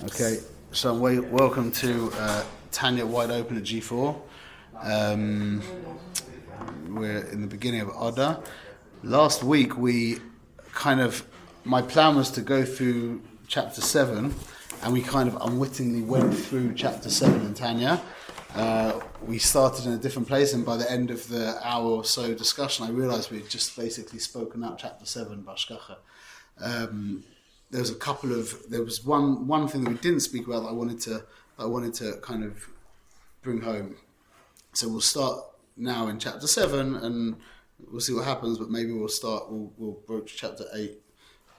Okay, so welcome to Tanya Wide Open at G4. We're in the beginning of Adar. Last week my plan was to go through chapter 7, and we kind of unwittingly went through chapter 7 in Tanya. We started in a different place, and by the end of the hour or so discussion, I realised we had just basically spoken out chapter 7, Bashkacha. There was one thing that we didn't speak about that I wanted to kind of bring home. So we'll start now in chapter 7 and we'll see what happens, but maybe we'll broach chapter 8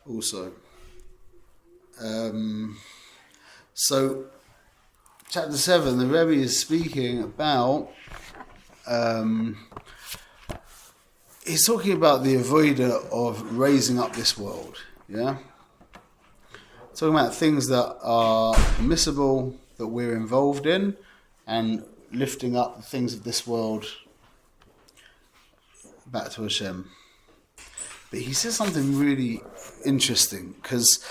also. So chapter 7, the Rebbe is speaking about he's talking about the avodah of raising up this world, yeah? Talking about things that are permissible, that we're involved in, and lifting up the things of this world back to Hashem. But he says something really interesting, because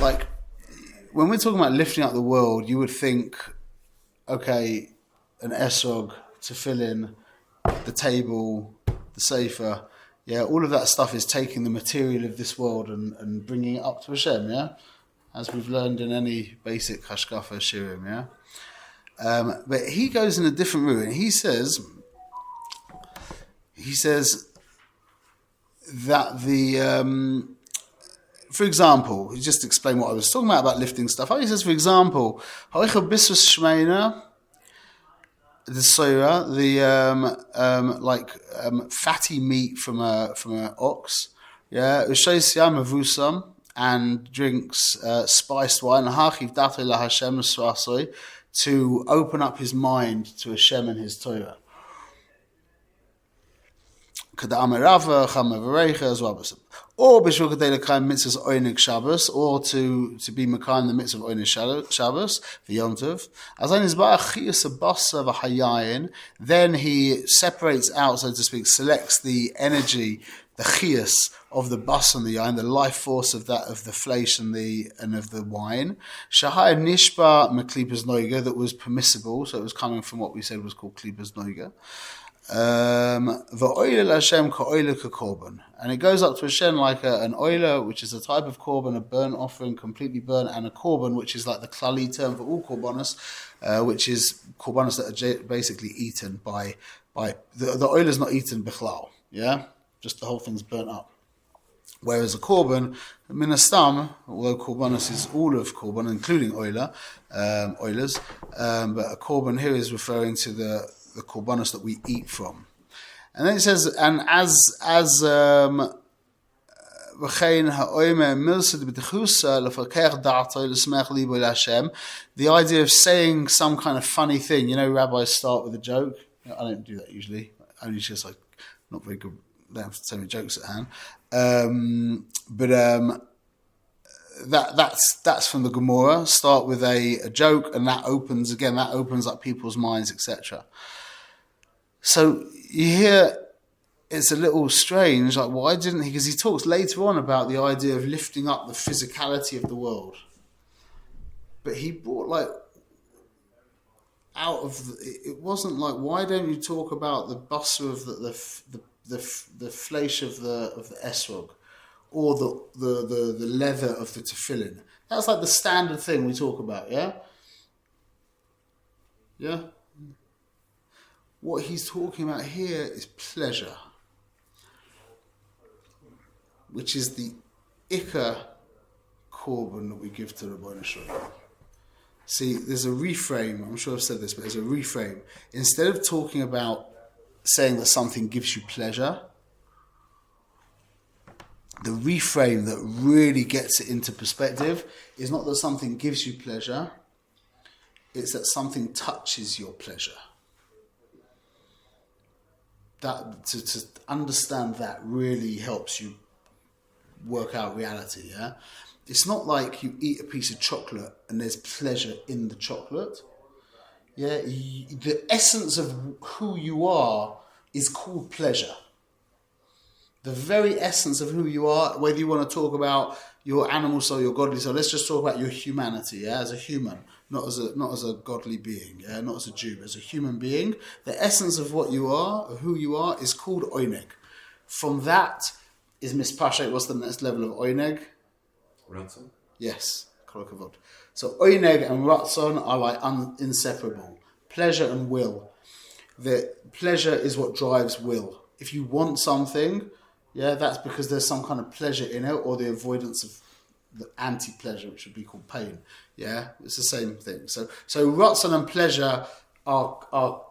like when we're talking about lifting up the world, you would think, okay, an esrog, tefillin, the table, the sefer, yeah, all of that stuff is taking the material of this world and bringing it up to Hashem, yeah? As we've learned in any basic hashkafa shirim, yeah? But he goes in a different route, and he says that for example, he just explained what I was talking about lifting stuff. He says, for example, the soira, fatty meat from an ox, yeah, and drinks spiced wine, to open up his mind to Hashem and his Torah. Or or to be Mekayim in the midst of Oinig Shabbos, the Yom Tov. Then he separates out, so to speak, selects the energy, the chiyas of the bas and the yain, the life force of that, of the flesh and of the wine. Shahai nishba meklipas noiga, that was permissible, so it was coming from what we said was called klipas noiga. V'oila Hashem ka'oila ka'korban, and it goes up to Hashem like an oila, which is a type of korban, a burnt offering, completely burnt, and a korban, which is like the klali term for all korbanos, which is korbanos that are basically eaten by the oila is not eaten bichlal, yeah, just the whole thing's burnt up. Whereas a korban, minastam, although korbanos is all of korban, including oilas, but a korban here is referring to the korbanos that we eat from. And then it says, and as the idea of saying some kind of funny thing, you know, rabbis start with a joke. I don't do that usually. Only just like not very good. They have so many jokes at hand. That's from the Gemara. Start with a joke, and that opens up people's minds, etc. So you hear it's a little strange, like why didn't he? Because he talks later on about the idea of lifting up the physicality of the world, but he brought it wasn't like, why don't you talk about the basar of the flesh of the esrog, or the leather of the tefillin? That's like the standard thing we talk about, yeah? Yeah? What he's talking about here is pleasure, which is the ikar korban that we give to Rabbeinu Shalom. See, there's a reframe, I'm sure I've said this, but there's a reframe. Instead of talking about saying that something gives you pleasure, the reframe that really gets it into perspective is not that something gives you pleasure, it's that something touches your pleasure. That to understand that really helps you work out reality, yeah? It's not like you eat a piece of chocolate and there's pleasure in the chocolate. Yeah, the essence of who you are is called pleasure. The very essence of who you are, whether you want to talk about, your animal soul, your godly soul. Let's just talk about your humanity, yeah, as a human, not as a godly being, yeah, not as a Jew, as a human being. The essence of what you are, of who you are, is called oineg. From that is mispashet. What's the next level of oineg? Ratzon? Yes, kol hakavod. So oineg and ratzon are like inseparable. Pleasure and will. The pleasure is what drives will. If you want something, yeah, that's because there's some kind of pleasure in it, or the avoidance of the anti-pleasure, which would be called pain. Yeah, it's the same thing. So ratzon and pleasure are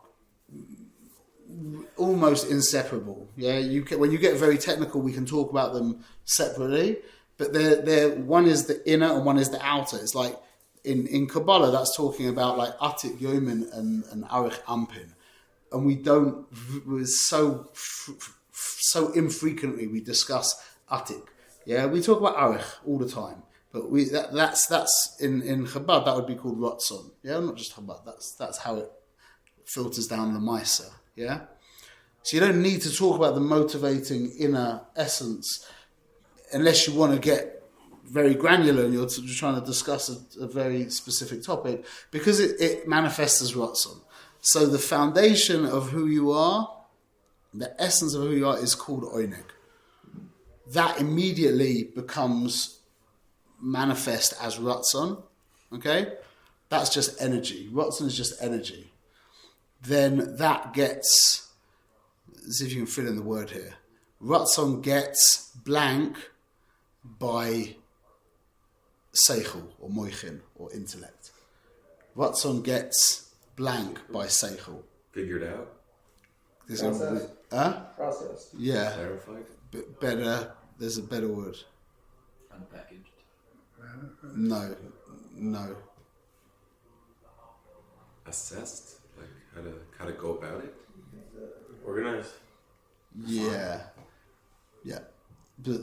almost inseparable. Yeah, when you get very technical, we can talk about them separately. But they're one is the inner and one is the outer. It's like in Kabbalah, that's talking about like Atik Yomin and Arich Ampin, and we don't. So infrequently we discuss Atik. Yeah, we talk about Arich all the time, but that's in Chabad that would be called Ratzon. Yeah, not just Chabad. That's how it filters down the Maisa. Yeah, so you don't need to talk about the motivating inner essence unless you want to get very granular and you're trying to discuss a very specific topic, because it manifests as Ratzon. So the foundation of who you are, the essence of who you are, is called oineg. That immediately becomes manifest as Ratzon. Okay? That's just energy. Ratzon is just energy. Then that gets, let's see if you can fill in the word here. Ratzon gets blank by seichel or moichin or intellect. Ratzon gets blank by seichel. Figured out. Processed. Yeah. Clarified. Better. There's a better word. Unpackaged. No. Assessed, like how to go about it. Organized. Yeah. But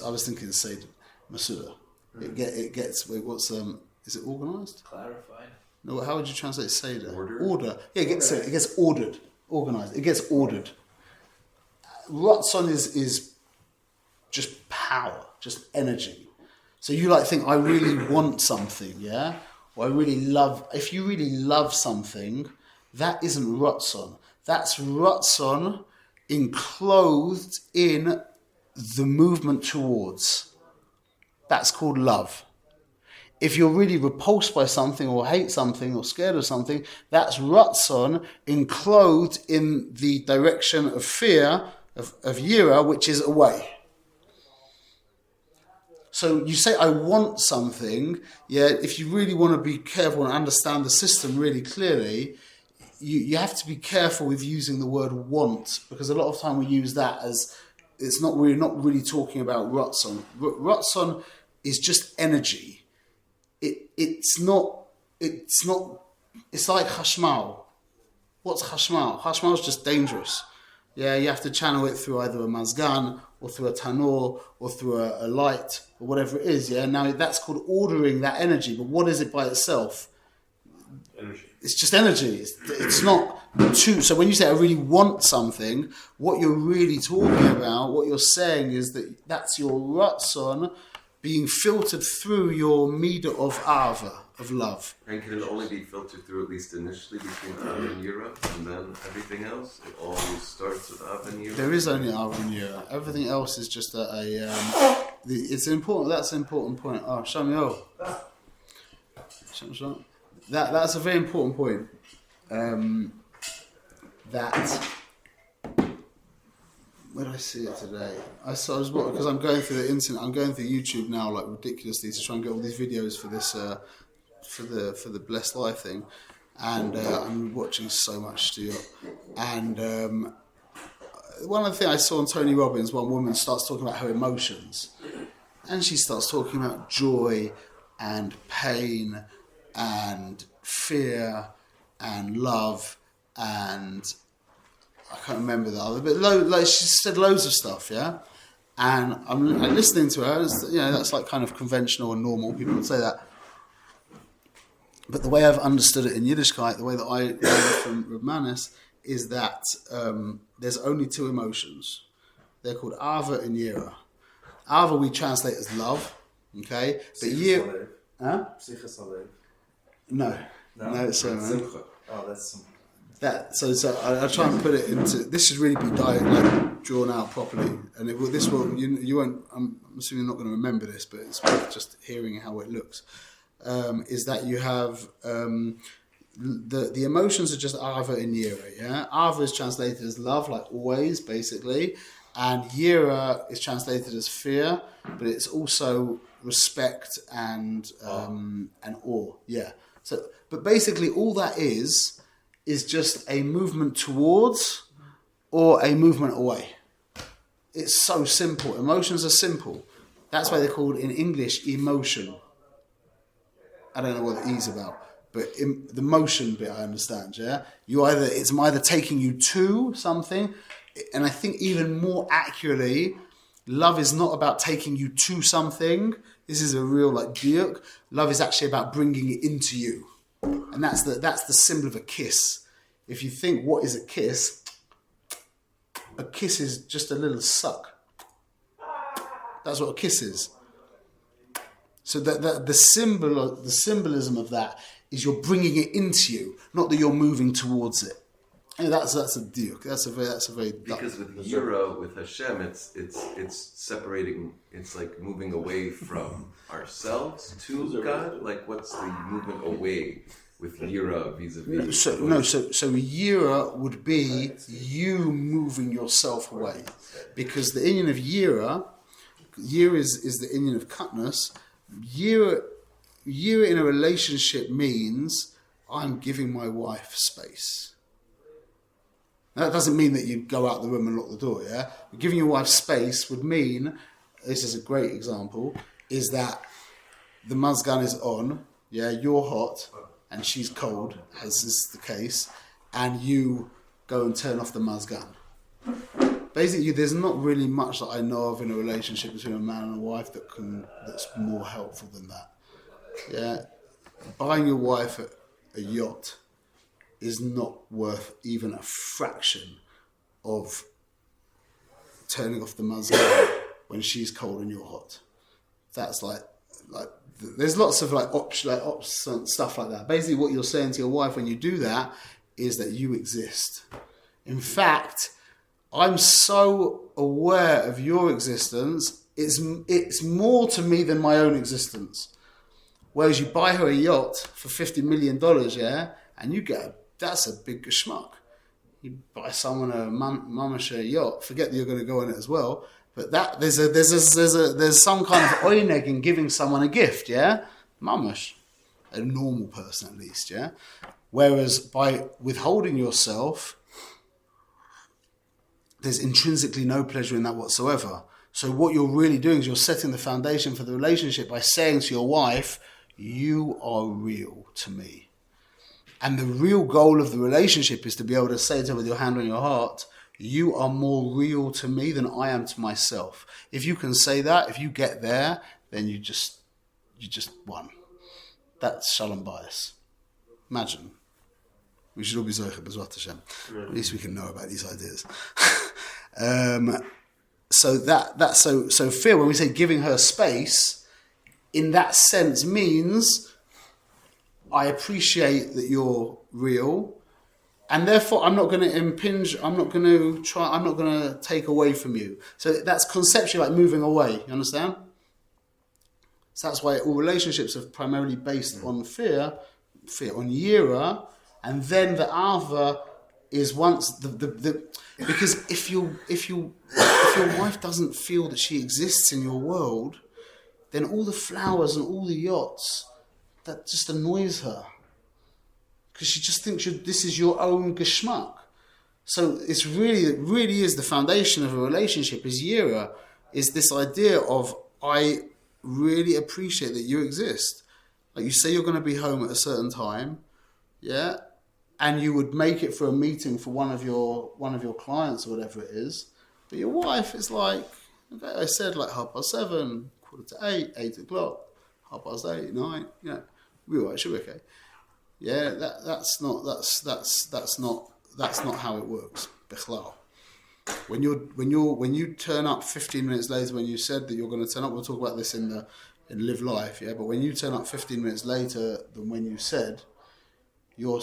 I was thinking Seder Masuda. It gets. Wait, what's is it organised? Clarified. No. How would you translate Seder? Order. Yeah, it gets ordered. Organised. It gets ordered. Ratzon is just power, just energy. So you like think I really want something, yeah? Or I really love. If you really love something, that isn't Ratzon. That's Ratzon enclosed in the movement towards. That's called love. If you're really repulsed by something or hate something or scared of something, that's Ratzon enclosed in the direction of fear, of Yira, which is away. So you say, I want something, yeah, if you really want to be careful and understand the system really clearly, you have to be careful with using the word want, because a lot of time we use that as, we're not really talking about Ratzon. Ratzon is just energy. It's like Chashmal. What's Chashmal? Chashmal is just dangerous. Yeah, you have to channel it through either a mazgan or through a tanur or through a light or whatever it is. Yeah, now that's called ordering that energy. But what is it by itself? Energy. It's just energy. It's not too. So when you say I really want something, what you're really talking about, what you're saying is that's your ratzon being filtered through your midah of ava, of love. And can it only be filtered through, at least initially, between Ava and Yira, and then everything else? It always starts with Ava and Yira? There is only Ava and Yira. Everything else is just it's important. That's an important point. Oh, Shamyo. That's a very important point. Where did I see it today? Because I'm going through the internet. I'm going through YouTube now, like ridiculously, to try and get all these videos for this, for the Blessed Life thing, and I'm watching so much still. And one of the things I saw on Tony Robbins, one woman starts talking about her emotions, and she starts talking about joy and pain and fear and love and I can't remember the other, but she said loads of stuff, yeah? And I'm listening to her, that's like kind of conventional and normal, people would say that. But the way I've understood it in Yiddishkeit, the way that I learned from Reb Manis, is that there's only two emotions. They're called Ava and Yira. Ava we translate as love, Okay, but No, it's that's some. that. So I try and put it into. This should really be drawn out properly, and this will you won't. I'm assuming you're not going to remember this, but it's worth just hearing how it looks. Is that you have the emotions are just Ava and Yira. Yeah, Ava is translated as love, like always, basically, and Yira is translated as fear, but it's also respect and awe. Yeah. So, but basically, all that is just a movement towards or a movement away. It's so simple. Emotions are simple. That's why they're called in English emotion. I don't know what the E's about, but the motion bit I understand. Yeah, it's either taking you to something, and I think even more accurately, love is not about taking you to something. This is a real diuk. Love is actually about bringing it into you, and that's the symbol of a kiss. If you think what is a kiss is just a little suck. That's what a kiss is. So that the symbolism of that is you're bringing it into you, not that you're moving towards it. And that's a diuk. That's a very because with Yira, with Hashem, it's separating. It's like moving away from ourselves to God. Like what's the movement away with Yira vis-a-vis? So Yira would be you moving yourself away, because the Indian of Yira is the Indian of cutness. Yira in a relationship means I'm giving my wife space. Now, that doesn't mean that you go out the room and lock the door, yeah? But giving your wife space would mean, this is a great example, is that the mazgan is on, yeah, you're hot and she's cold, as is the case, and you go and turn off the mazgan. Basically, there's not really much that I know of in a relationship between a man and a wife that's more helpful than that. Yeah, buying your wife a yacht is not worth even a fraction of turning off the mazgan when she's cold and you're hot. That's like there's lots of ops and stuff like that. Basically, what you're saying to your wife when you do that is that you exist. In fact, I'm so aware of your existence, it's more to me than my own existence. Whereas you buy her a yacht for $50 million, yeah, and you that's a big geschmack. You buy someone a mamash yacht, forget that you're going to go on it as well, but that there's some kind of oineg in giving someone a gift, yeah, mamash, a normal person at least, yeah. Whereas by withholding yourself, there's intrinsically no pleasure in that whatsoever. So what you're really doing is you're setting the foundation for the relationship by saying to your wife, you are real to me. And the real goal of the relationship is to be able to say to her with your hand on your heart, you are more real to me than I am to myself. If you can say that, if you get there, then you just won. That's shalom bayis. Imagine. We should all be zocher b'ezrat Hashem. At least we can know about these ideas. So fear, when we say giving her space, in that sense means I appreciate that you're real, and therefore I'm not going to impinge, I'm not going to take away from you. So that's conceptually like moving away, you understand? So that's why all relationships are primarily based on fear on yira, and then the ava is once because if your wife doesn't feel that she exists in your world, then all the flowers and all the yachts, that just annoys her. Because she just thinks this is your own geschmack. So it really is the foundation of a relationship, is yira, is this idea of, I really appreciate that you exist. Like you say you're going to be home at a certain time, yeah, and you would make it for a meeting for one of your clients or whatever it is, but your wife is like, okay, I said like 7:30, 8:45, 8 o'clock, 8:30, 9, you know, we're all right, should be okay. Yeah, that's not how it works. Bichlal. When you turn up 15 minutes later when you said that you're going to turn up, we'll talk about this in and live life, yeah. But when you turn up 15 minutes later than when you said, you're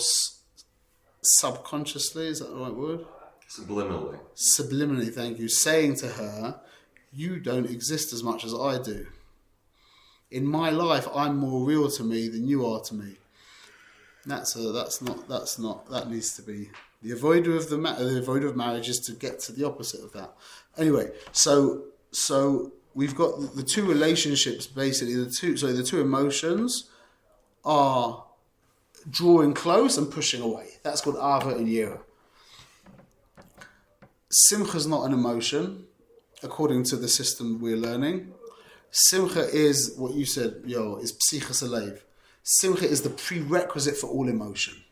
subconsciously, is that the right word? Subliminally, thank you, saying to her, you don't exist as much as I do. In my life, I'm more real to me than you are to me. That needs to be the avoider of the avoider of marriage is to get to the opposite of that. Anyway, so we've got the two relationships basically. The two emotions are drawing close and pushing away. That's called Ava and Yira. Simcha is not an emotion, according to the system we're learning. Simcha is what you said, is psichas alev. Simcha is the prerequisite for all emotion.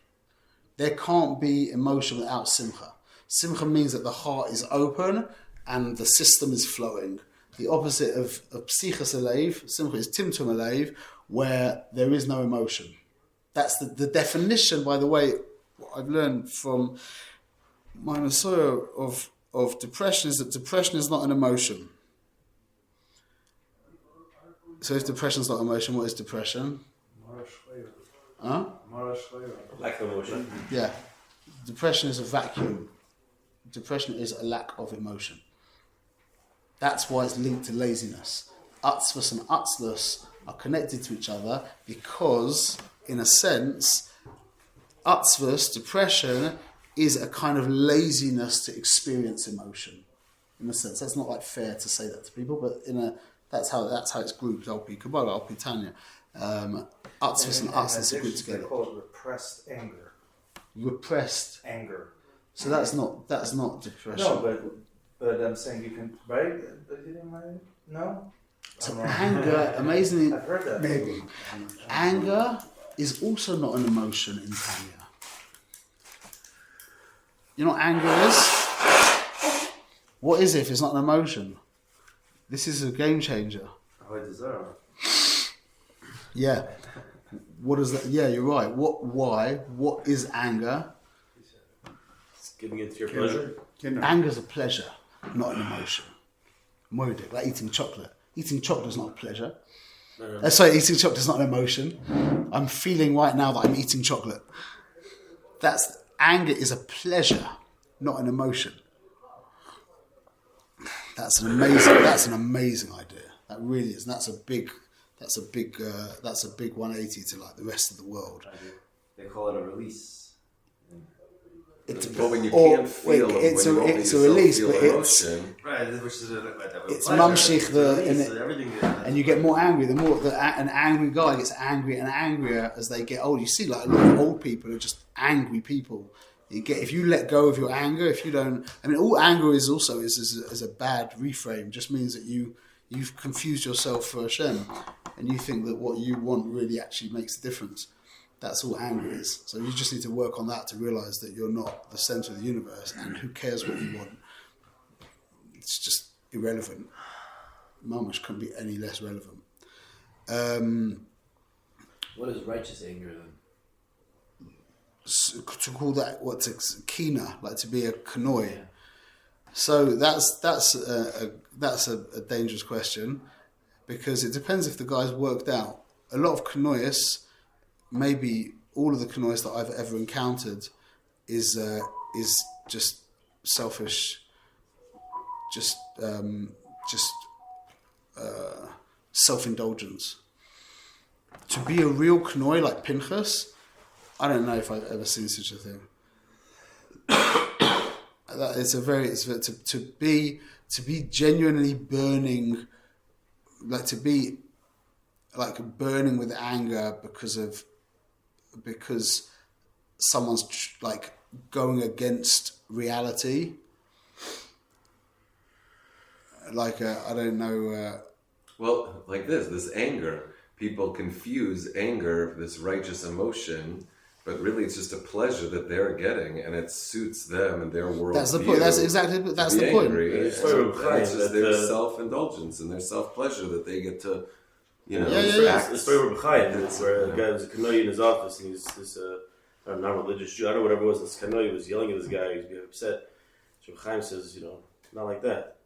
There can't be emotion without simcha. Simcha means that the heart is open and the system is flowing. The opposite of psichas alev, simcha is timtum alev, where there is no emotion. That's the definition, by the way, what I've learned from my Messiah of depression is that depression is not an emotion. So if depression is not emotion, what is depression? Huh? Lack of emotion. Yeah. Depression is a vacuum. Depression is a lack of emotion. That's why it's linked to laziness. Atzvus and atzlus are connected to each other because, in a sense, atzvus, depression, is a kind of laziness to experience emotion. In a sense, that's not like fair to say that to people, but that's how it's grouped. Al-Pi Kabbalah, Al-Pi Tanya. Atzvus and atzlus are grouped together. They call it repressed anger. Repressed anger. So that's not depression. No, but I'm saying you can, right? But you didn't mind? No. So anger, amazingly, I've heard that. maybe anger is also not an emotion in Tanya. You know what anger is? What is it if it's not an emotion? This is a game changer. Oh, I deserve. Yeah. What is that? Yeah, you're right. Why? What is anger? It's giving it to your pleasure. Anger is a pleasure, not an emotion. Moedic, like eating chocolate. Eating chocolate is not a pleasure. Eating chocolate is not an emotion. I'm feeling right now that I'm eating chocolate. Anger is a pleasure, not an emotion. That's an amazing idea. That really is. And that's a big 180 to like the rest of the world. They call it a release. But when you can't feel them, it's a release, but emotion, Right, which is it's mamshich and you get more angry. The more an angry guy gets angrier and angrier as they get older. You see, like a lot of old people are just angry people. If you let go of your anger, if you don't, all anger is a bad reframe. Just means that you've confused yourself for Hashem, and you think that what you want really actually makes a difference. That's all anger is. So you just need to work on that to realize that you're not the center of the universe, and who cares what you want? It's just irrelevant. Mamash couldn't be any less relevant. What is righteous anger then? To call that kina, like to be a kanoi. Yeah. So that's a dangerous question because it depends if the guy's worked out. A lot of kanois, maybe all of the kanois that I've ever encountered, is just selfish, just self-indulgence. To be a real kanoi like Pinchas, I don't know if I've ever seen such a thing. To be genuinely burning, like to be like burning with anger because someone's like going against reality. Like I don't know. Well, like this anger. People confuse anger, this righteous emotion, but really it's just a pleasure that they're getting, and it suits them and their world. That's the point. That's the point. It's just their self-indulgence and their self-pleasure that they get to, It's the story of Chaim. It's where the guy was a kanoi in his office, and he's this non-religious Jew. I don't know whatever it was. This kanoi was yelling at this guy. He was being upset. So Chaim says, not like that.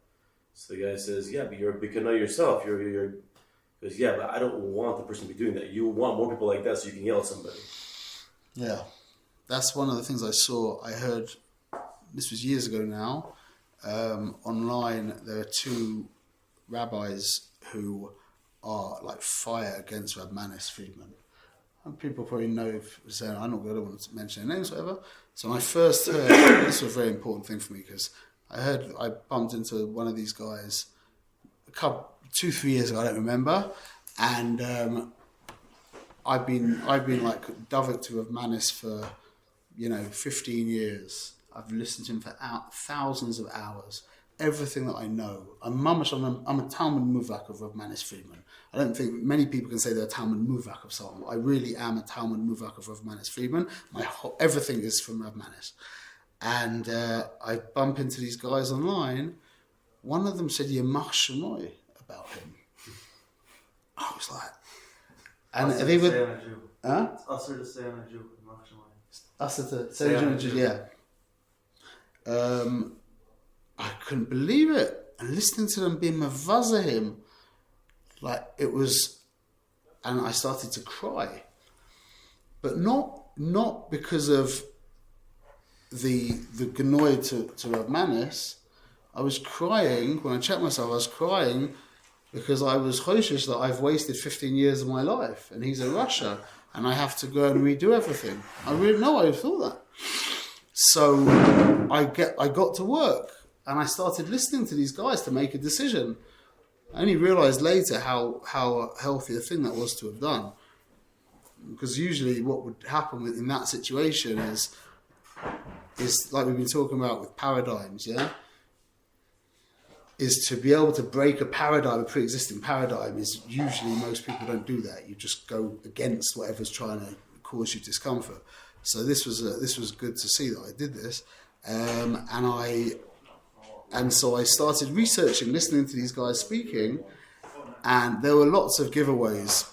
So the guy says, yeah, but you're a big kanoi yourself. You're Because but I don't want the person to be doing that. You want more people like that so you can yell at somebody. Yeah, that's one of the things I saw. I heard, this was years ago now, online, there are two rabbis who are like fire against Rab Manis Friedman. And people probably know, saying, I'm not going to want to mention their names, whatever. So when I first heard, this was a very important thing for me, because I bumped into one of these guys 2-3 years ago, I don't remember, and I've been like Dovek to Rav Manis for 15 years. I've listened to him for thousands of hours. Everything that I know, I'm a Talmud Muvak of Rav Manis Friedman. I don't think many people can say they're a Talmud Muvak of someone. I really am a Talmud Muvak of Rav Manis Friedman. Everything is from Rav Manis. And I bump into these guys online. One of them said Yemach Shemoy about him. I was like, and they were, huh? It's usher to say on a Jew. Usher to say on a Jew, yeah. I couldn't believe it. And listening to them being mavaza him, like it was, and I started to cry. But not because of the Genoy to Rav Manis. I was crying, when I checked myself, I was crying because I was choshish that I've wasted 15 years of my life and he's a Russia and I have to go and redo everything. I thought that. So I got to work and I started listening to these guys to make a decision. I only realised later how healthy a thing that was to have done. Because usually what would happen in that situation is like we've been talking about with paradigms, yeah? Is to be able to break a pre-existing paradigm is usually most people don't do that. You just go against whatever's trying to cause you discomfort. So this was good to see that I did this, and so I started researching, listening to these guys speaking, and there were lots of giveaways,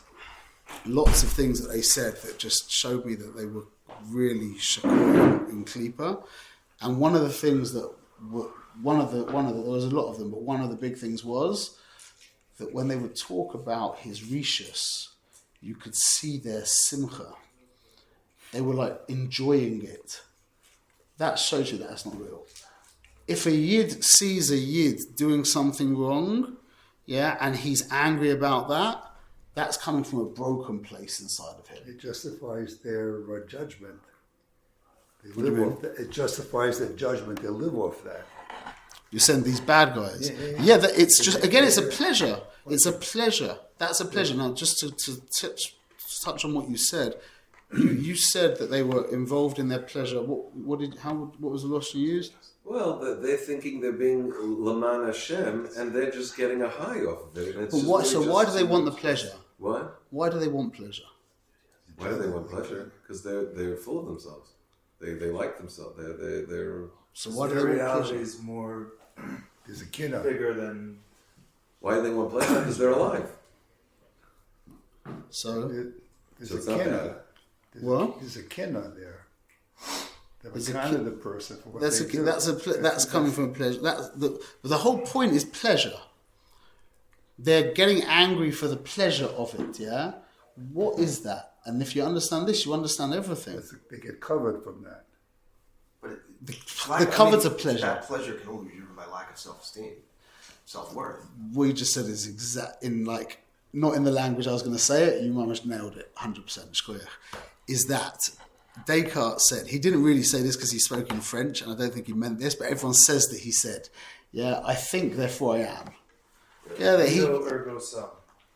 lots of things that they said that just showed me that they were really shakor in Klippa. And one of the things that there was a lot of them, but one of the big things was that when they would talk about his rishus, you could see their simcha. They were like enjoying it. That shows you that that's not real. If a yid sees a yid doing something wrong, yeah, and he's angry about that, that's coming from a broken place inside of him. It justifies their judgment. It justifies their judgment. They live off that. You send these bad guys. Yeah, it's just, again, it's a pleasure. It's a pleasure. That's a pleasure. Now, just to touch on what you said, you said that they were involved in their pleasure. What was the loss you used? Well, they're thinking they're being Laman Hashem, and they're just getting a high off of it. And it's why do they want the pleasure? What? Why do they want pleasure? Why do they want pleasure? Because they're full of themselves. They like themselves. They're. So why do they want reality pleasure? is more There's a kid out. bigger than. Why do they want pleasure? Because they're alive. So There's So it's a not kin. bad. There's a kin on there. There's a They're kind kin- of the person for what that's they do. that's coming from pleasure. But the whole point is pleasure. They're getting angry for the pleasure of it. Yeah, what is that? And if you understand this, you understand everything. They get covered from that. But The cover to pleasure. That pleasure can only be driven by lack of self-esteem, self-worth. What you just said is exact in like not in the language I was going to say it. You almost nailed it, 100%. Is that Descartes said, he didn't really say this because he spoke in French, and I don't think he meant this, but everyone says that he said, "Yeah, I think, therefore I am." Yeah, that he. Cogito ergo sum.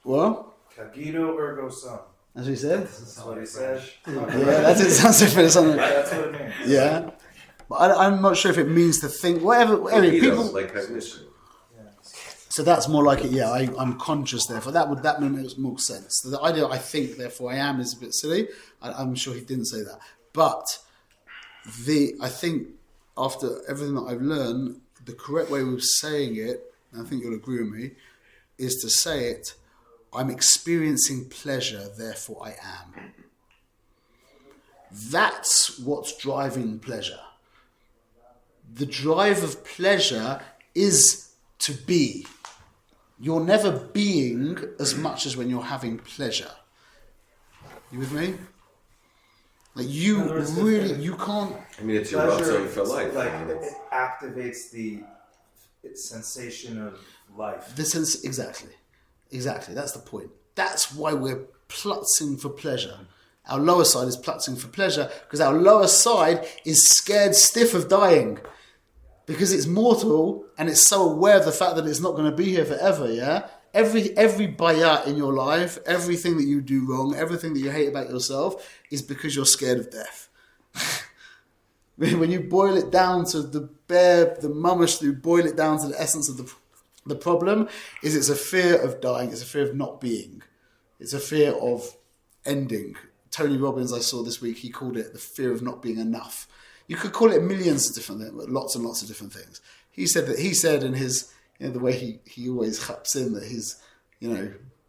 What? Cogito ergo sum. That's what he said. That's what he said. Yeah, that's it. Sounds different. Something. That's what it means. Yeah, but I'm not sure if it means to think. Whatever. Anyway, people. Like cognition. So that's more like it. Yeah, I'm conscious. Therefore, that makes more sense. So the idea, I think, therefore I am, is a bit silly. I'm sure he didn't say that, but I think after everything that I've learned, the correct way of saying it, and I think you'll agree with me, is to say it. I'm experiencing pleasure, therefore I am. That's what's driving pleasure. The drive of pleasure is to be. you're never being as much as when you're having pleasure. You with me? Like you you can't. I mean, it's your Pleasure, ratzon for life. like I mean, it activates the sensation of life. Exactly. That's the point. That's why we're plutzing for pleasure. Our lower side is plutzing for pleasure because our lower side is scared stiff of dying because it's mortal and it's so aware of the fact that it's not going to be here forever. Yeah. Every bayat in your life, everything that you do wrong, everything that you hate about yourself is because you're scared of death. When you boil it down to the mamash, you boil it down to the essence of the problem, is it's a fear of dying, it's a fear of not being. It's a fear of ending. Tony Robbins, I saw this week, he called it the fear of not being enough. You could call it millions of different things, lots and lots of different things. He said in his, the way he always chaps in that he's,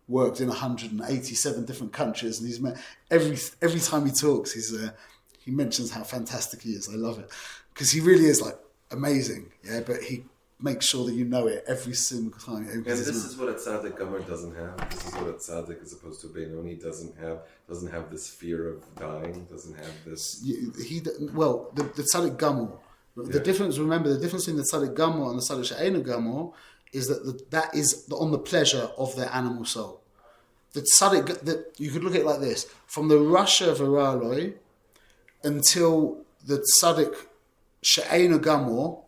worked in 187 different countries and he's met every time he talks, he mentions how fantastic he is. I love it because he really is like amazing. Yeah, but he makes sure that you know it every single time. and this is what a tzaddik gomer doesn't have. This is what a tzaddik, as opposed to a Benoni, doesn't have. Doesn't have this fear of dying. Doesn't have this. The tzaddik gomer. The difference. Remember, the difference between the tzaddik gomer and the tzaddik she'einu gomer is that is on the pleasure of their animal soul. The tzaddik, you could look at it like this: from the Rasha of Araloi until the tzaddik she'einu gomer,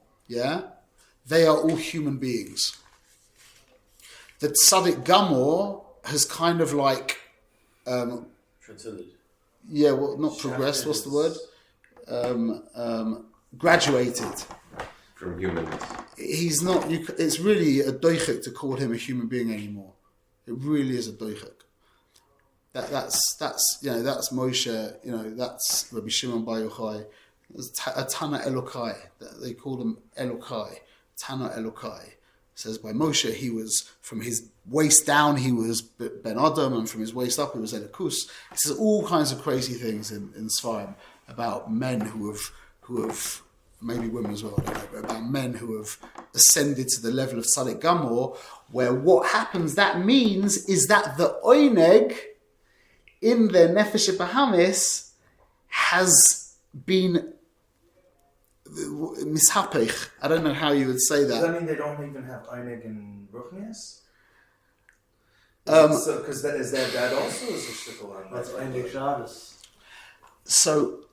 they are all human beings. The tzaddik gomer has kind of like transcended. Yeah, well, not progressed. What's the word? Graduated. From humans. He's not. It's really a doichik to call him a human being anymore. It really is a doichik. That's Moshe. That's Rabbi Shimon Bar Yochai. A Tana Elokai. They call him Elokai. Tana Elokai. It says by Moshe, he was from his waist down, he was Ben Adam, and from his waist up, he was Elokus. It says all kinds of crazy things in Sfarim about men who have maybe women as well, I don't know, but about men who have ascended to the level of Tzaddik Gamor, where what happens, that means, is that the Oineg in their Nefesh Bahamis has been mishapech. I don't know how you would say that. Does that mean they don't even have Einig and Ruchnias? Because that also is a shtickle on That's Einig Shabbos. So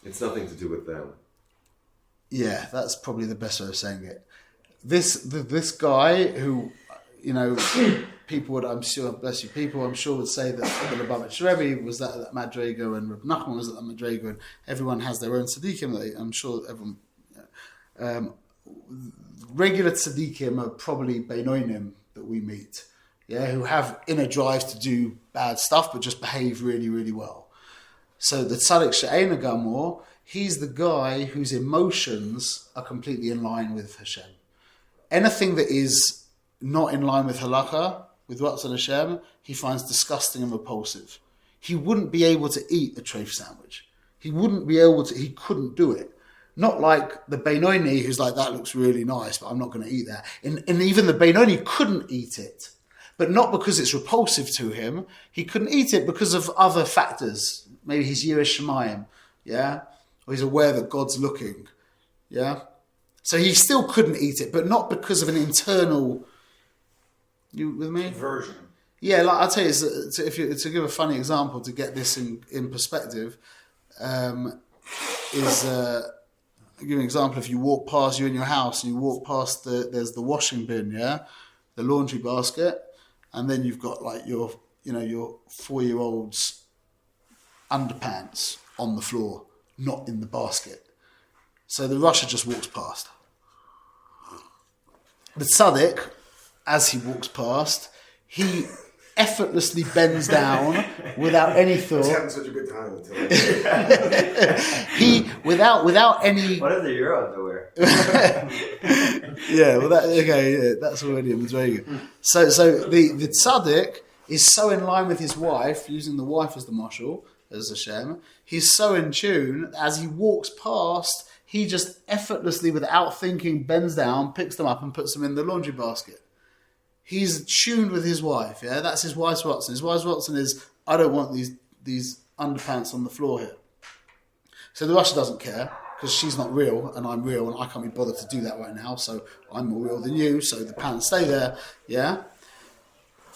It's nothing to do with them. yeah, that's probably the best way of saying it. This guy who, people would, I'm sure, bless you, people I'm sure would say that the Lubavitch Rebbe was that Madrego and Reb Nachman was that Madrego, and everyone has their own tzaddikim. I'm sure everyone. Regular tzaddikim are probably beinonim that we meet, who have inner drives to do bad stuff but just behave really, really well. So the tzaddik she'einu gamor, he's the guy whose emotions are completely in line with Hashem. Anything that is not in line with halakha, with Ratzon Hashem, he finds disgusting and repulsive. He wouldn't be able to eat a treif sandwich. He couldn't do it. Not like the Benoni who's like, that looks really nice, but I'm not going to eat that. And even the Benoni couldn't eat it. But not because it's repulsive to him. He couldn't eat it because of other factors. Maybe he's Yiras Shamayim, or he's aware that God's looking, So he still couldn't eat it, but not because of an internal. You with me? version. Yeah, like I'll tell you, to give a funny example to get this in perspective, I'll give you an example. If you walk past, you're in your house, and you walk past there's the washing bin, the laundry basket, and then you've got like your 4-year-old's underpants on the floor, not in the basket. So the Russia just walks past. The tzaddik, as he walks past, he effortlessly bends down without any thought. Having such a good time until He without any. What are your underwear? That's already a Madrega. So the tzaddik is so in line with his wife, using the wife as the marshal, as Hashem. He's so in tune, as he walks past, he just effortlessly, without thinking, bends down, picks them up and puts them in the laundry basket. He's tuned with his wife, yeah? That's his wife's Watson. His wife's Watson is, I don't want these underpants on the floor here. So the Russia doesn't care, because she's not real and I'm real and I can't be bothered to do that right now, so I'm more real than you, so the pants stay there, yeah?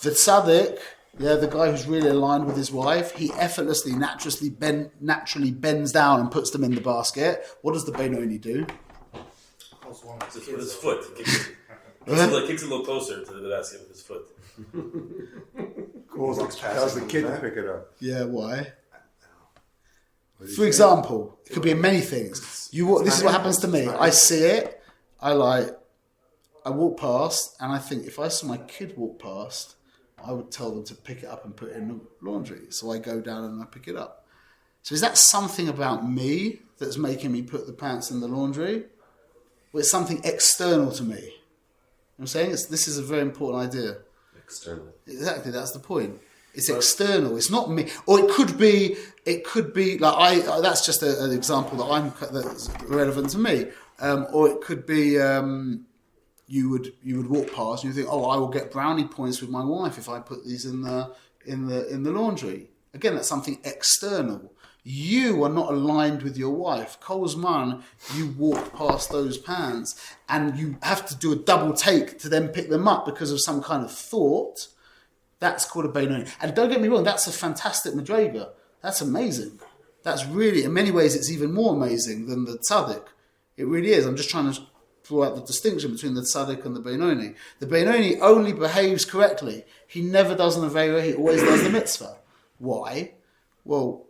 The tzaddik, yeah, the guy who's really aligned with his wife, he effortlessly, naturally bends down and puts them in the basket. What does the Benoni do? With his foot. He kicks it a little closer to the basket with his foot. Tells the kid to pick it up. Yeah, why? For example, it could be in many things. This is what happens to me. I see it, I walk past, and I think if I saw my kid walk past, I would tell them to pick it up and put it in the laundry. So I go down and I pick it up. So is that something about me that's making me put the pants in the laundry? Or it's something external to me? You know what I'm saying? This is a very important idea. External. Exactly, that's the point. It's external. It's not me. Or it could be like that's just an example that's relevant to me. Or it could be you would walk past and you think, oh, I will get brownie points with my wife if I put these in the laundry. Again, that's something external. You are not aligned with your wife. Kol Zman, you walk past those pants and you have to do a double take to then pick them up because of some kind of thought. That's called a Benoni. And don't get me wrong, that's a fantastic madrega. That's amazing. That's really, in many ways, it's even more amazing than the tzaddik. It really is. I'm just trying to draw out the distinction between the tzaddik and the Benoni. The Benoni only behaves correctly. He never does an avera, he always does the mitzvah. Why? Well,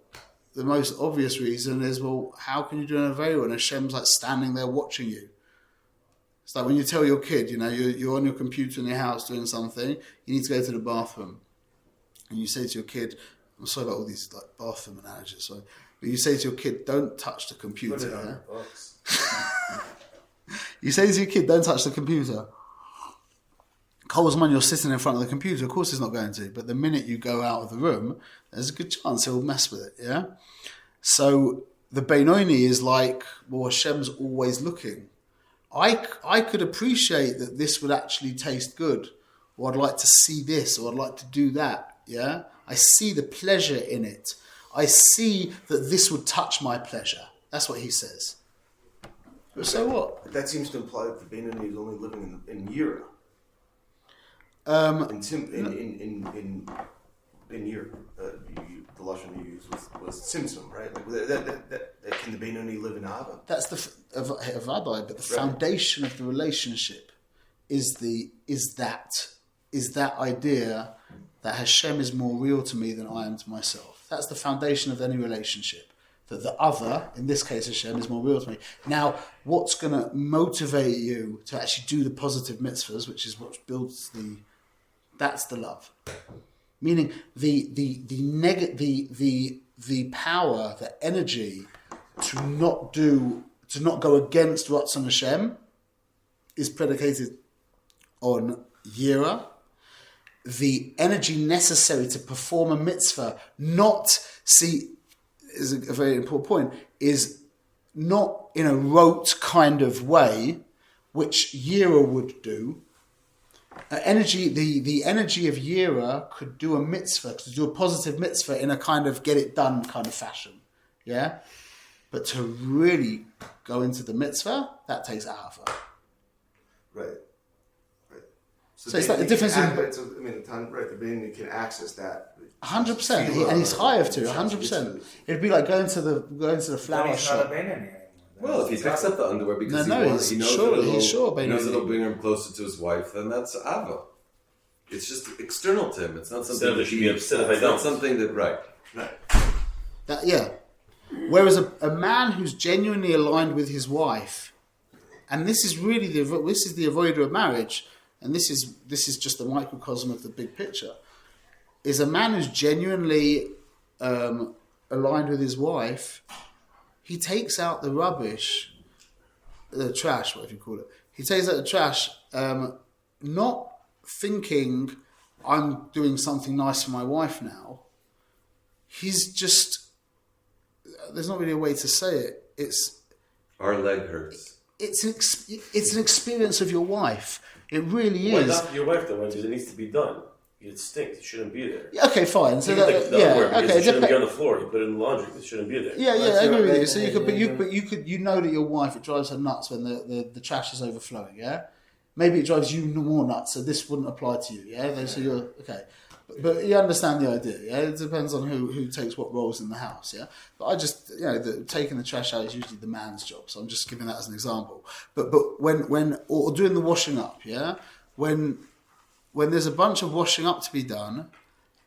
the most obvious reason is, well, how can you do an avera when Hashem's like standing there watching you? It's like when you tell your kid, you're on your computer in your house doing something, you need to go to the bathroom. And you say to your kid, I'm sorry about all these like bathroom analogies, but you say to your kid, don't touch the computer. You say to your kid, don't touch the computer. Kol Zman, you're sitting in front of the computer, of course he's not going to, but the minute you go out of the room, there's a good chance he'll mess with it, yeah? So the Benoni is like, well, Hashem's always looking. I could appreciate that this would actually taste good, or I'd like to see this, or I'd like to do that, yeah? I see the pleasure in it. I see that this would touch my pleasure. That's what he says. So what? That seems to imply that the Benoni is only living in Yira. In Yira, the lashon you used was Tzimtzum, right? Like that can the Benoni live in Ava? That's the Avadai, but the foundation of the relationship is that idea that Hashem is more real to me than I am to myself. That's the foundation of any relationship. That the other, in this case Hashem, is more real to me. Now, what's going to motivate you to actually do the positive mitzvahs, which is what builds that's the love. Meaning the power, the energy to not go against Ratzon Hashem is predicated on Yira. The energy necessary to perform a mitzvah, is a very important point, is not in a rote kind of way, which Yira would do. The energy of Yira could do a mitzvah, to do a positive mitzvah in a kind of get it done kind of fashion. Yeah? But to really go into the mitzvah, that takes ahava. Right. So it's like the difference in... the Benoni can access that. 100%, and he's chayav to 100%. It'd be like going to the flower shop. Well, if he picks up the underwear because he knows it'll bring him closer to his wife, then that's ava. It's just external to him. It's not something that should be upset if I don't. Not something that right. Whereas a man who's genuinely aligned with his wife, and this is really the avodah of marriage, and this is just the microcosm of the big picture, is a man who's genuinely aligned with his wife. He takes out the rubbish, the trash, whatever you call it. He takes out the trash, not thinking, I'm doing something nice for my wife now. He's just, there's not really a way to say it. Our leg hurts. It's an experience of your wife. It really Why is. not your wife though? When it needs to be done, it stinks. It shouldn't be there. Yeah, okay, fine. So Even that, the yeah, underwear, because okay. it shouldn't be on the floor. You put it in the laundry. It shouldn't be there. Yeah, I That's agree your with you. So you could, opinion, but you could, you know that your wife, it drives her nuts when the trash is overflowing. Yeah, maybe it drives you more nuts. So this wouldn't apply to you. Yeah, so you're okay. But you understand the idea, yeah? It depends on who takes what roles in the house, yeah? But I just, taking the trash out is usually the man's job, so I'm just giving that as an example. But when or doing the washing up, yeah? When there's a bunch of washing up to be done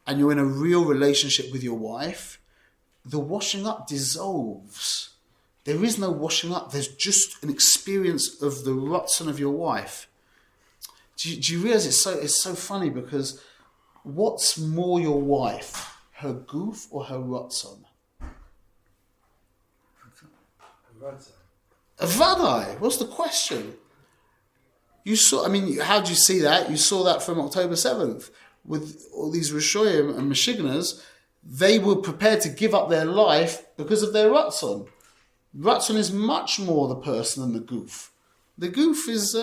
and you're in a real relationship with your wife, the washing up dissolves. There is no washing up. There's just an experience of the rotzen of your wife. Do you realize it's so funny because what's more your wife, her goof or her rotzen? Vadai. What's the question? You saw. I mean, how do you see that? You saw that from October 7th with all these Rishoyim and Meshiganas. They were prepared to give up their life because of their rotzen. Rotzen is much more the person than the goof. The goof is,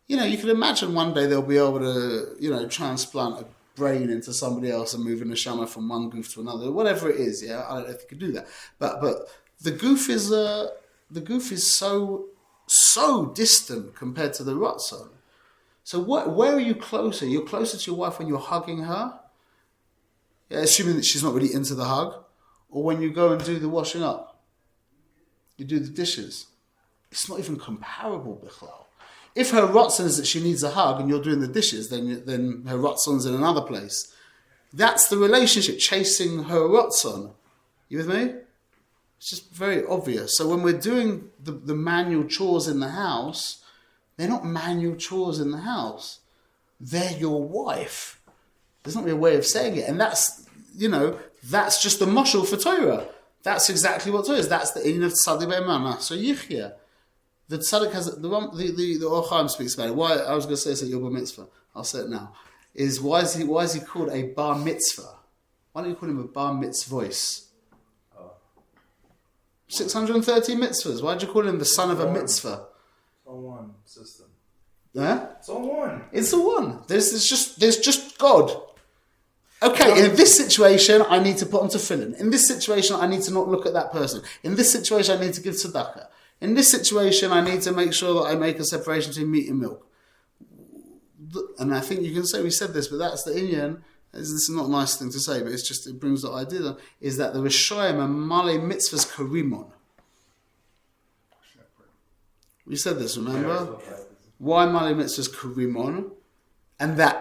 you can imagine one day they'll be able to, transplant a brain into somebody else and move a neshama from one goof to another, whatever it is. Yeah, I don't know if you could do that, but the goof is so distant compared to the rotzen. So where are you closer? You're closer to your wife when you're hugging her, assuming that she's not really into the hug, or when you go and do the washing up, you do the dishes. It's not even comparable, Bichlal. If her rotzen is that she needs a hug and you're doing the dishes, then her rotzen's in another place. That's the relationship, chasing her rotzen. You with me? It's just very obvious. So when we're doing the manual chores in the house, they're not manual chores in the house. They're your wife. There's not really a way of saying it. And that's just the mushal for Torah. That's exactly what Torah is. That's the inyan of Tzaddik Be'emana. So Yichya. The tzaddik has the Orchaim speaks about it. Why I was going to say it's a Yoba mitzvah. I'll say it now. Is why is he called a bar mitzvah? Why don't you call him a bar mitzvois? 613 mitzvahs. Why did you call him the son of a mitzvah? It's all one system. Yeah? It's all one. It's the one. There's just God. Okay, in this situation, I need to put on tefillin. In this situation, I need to not look at that person. In this situation, I need to give tzedakah. In this situation, I need to make sure that I make a separation between meat and milk. And I think you can say we said this, but that's the inyan. This is not a nice thing to say, but it brings the idea, is that the Rishoyim are Male mitzvahs karimon. We said this, remember? Why Male mitzvahs karimon? And that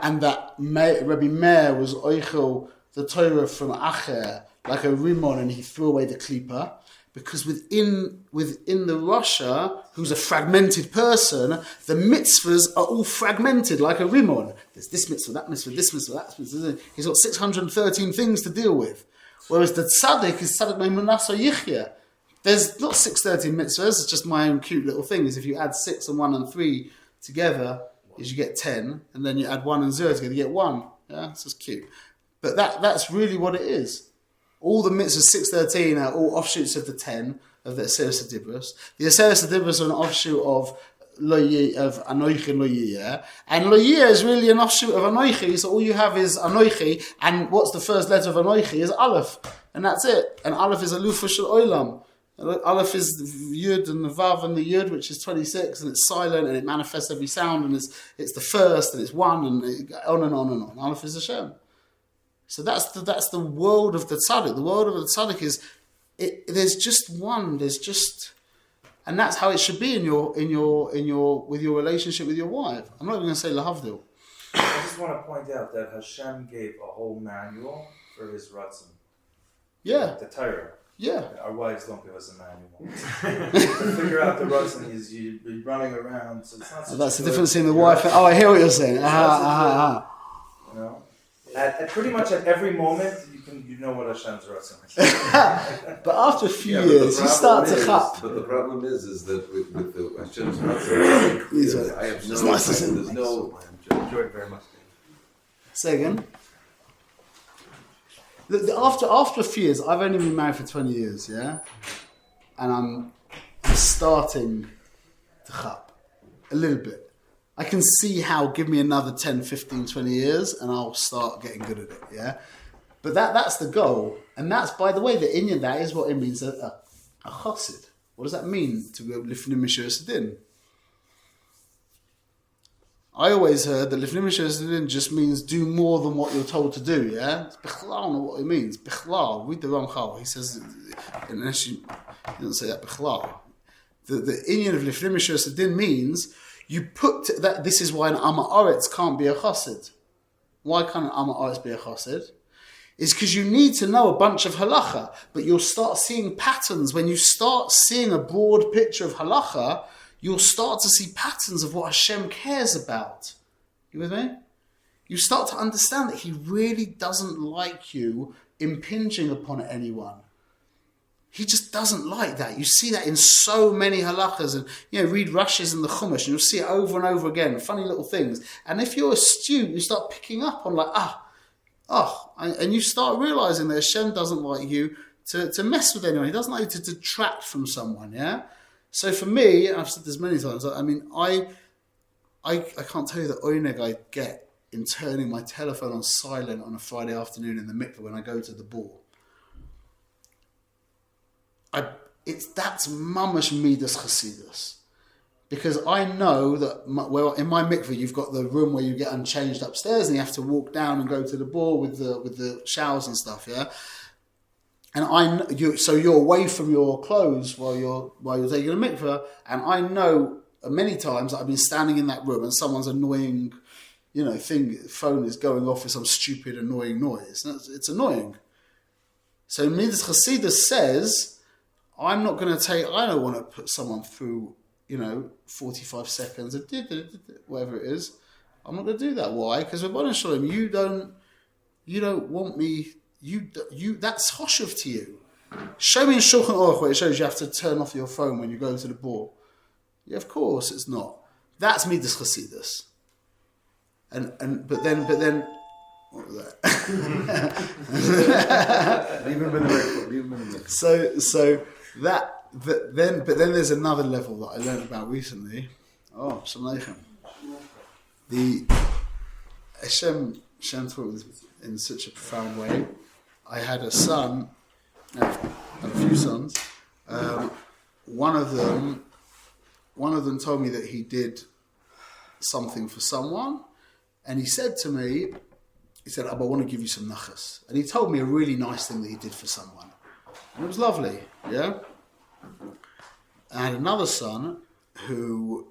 Rabbi Meir was oichel the Torah from Acher, like a rimon, and he threw away the klipa. Because within the Rasha, who's a fragmented person, the mitzvahs are all fragmented like a rimon. There's this mitzvah, that mitzvah, this mitzvah, that mitzvah. He's got 613 things to deal with. Whereas the tzaddik is tzaddik me'munasa yichya. There's not 613 mitzvahs, it's just my own cute little thing. Is if you add 6 and 1 and 3 together, is you get 10. And then you add 1 and 0 together, you get 1. Yeah, it's just cute. But that's really what it is. All the mitzvahs 613 are all offshoots of the 10 of the Aseret Adibros. The Aseret Adibros are an offshoot of Anoichi and Loyiyah. And Loyiyah is really an offshoot of Anoichi, so all you have is Anoichi, and what's the first letter of Anoichi is Aleph. And that's it. And Aleph is Alufa Shel Olam. Aleph is the Yud and the Vav and the Yud, which is 26, and it's silent, and it manifests every sound, and it's the first, and it's one, and on and on and on. Aleph is Hashem. So that's the world of the tzaddik. The world of the tzaddik is there's just one. And that's how it should be in your with your relationship with your wife. I'm not even going to say lahavdil. I just want to point out that Hashem gave a whole manual for his ratzon. Yeah. The Torah. Yeah. Our wives don't give us a manual. To figure out the ratzon is you be running around. So it's not. That's the difference between the wife. And, I hear what you're saying. You know. At pretty much at every moment, you know what Hashem's ratzon is. But after a few years, you start to chap. But the problem is that with the Hashem's ratzon, I have no. There's no. Enjoyed it very much. Say again. Look, after a few years, I've only been married for 20 years, yeah, and I'm starting to chap a little bit. I can see how, give me another 10, 15, 20 years and I'll start getting good at it, yeah? But that's the goal. And that's, by the way, the inyan, that is what it means, a chassid. What does that mean, to go lifnim mishur din? I always heard that lifnim mishur din just means do more than what you're told to do, yeah? It's bichlal, not what it means. Bichlal, read the Ramchal. He says, unless he doesn't say that, bichlal. The inyan of lifnim mishur din means you put that. This is why an Amma Oretz can't be a chassid. Why can't an Amma Oretz be a chassid? It's because you need to know a bunch of halacha, but you'll start seeing patterns. When you start seeing a broad picture of halacha, you'll start to see patterns of what Hashem cares about. You with me? You start to understand that He really doesn't like you impinging upon anyone. He just doesn't like that. You see that in so many halachas, and read Rashi's in the Chumash, and you'll see it over and over again. Funny little things. And if you're astute, you start picking up on and you start realizing that Hashem doesn't like you to mess with anyone. He doesn't like you to detract from someone. Yeah. So for me, I've said this many times. I mean, I can't tell you the oineg I get in turning my telephone on silent on a Friday afternoon in the mikveh when I go to the ball. That's mamash midas chasidus, because I know that in my mikveh you've got the room where you get unchanged upstairs and you have to walk down and go to the ball with the showers and stuff, yeah. And so you're away from your clothes while you're taking a mikveh, and I know many times that I've been standing in that room and someone's annoying, phone is going off with some stupid annoying noise. It's annoying. So midas chasidus says, I don't want to put someone through, 45 seconds, whatever it is. I'm not going to do that. Why? Because Rebbeinu Shalom, you don't want me, that's choshev to you. Show me in Shulchan Aruch where it shows you have to turn off your phone when you go to the ball. Yeah, of course it's not. That's midas chasidus. But then, what was that? Leave him in the mix. But then there's another level that I learned about recently. Oh, Shalom Aleichem. The Hashem taught it in such a profound way. I had a son, I have a few sons. One of them told me that he did something for someone, and he said to me, I want to give you some nachas. And he told me a really nice thing that he did for someone. And it was lovely, yeah? I had another son who,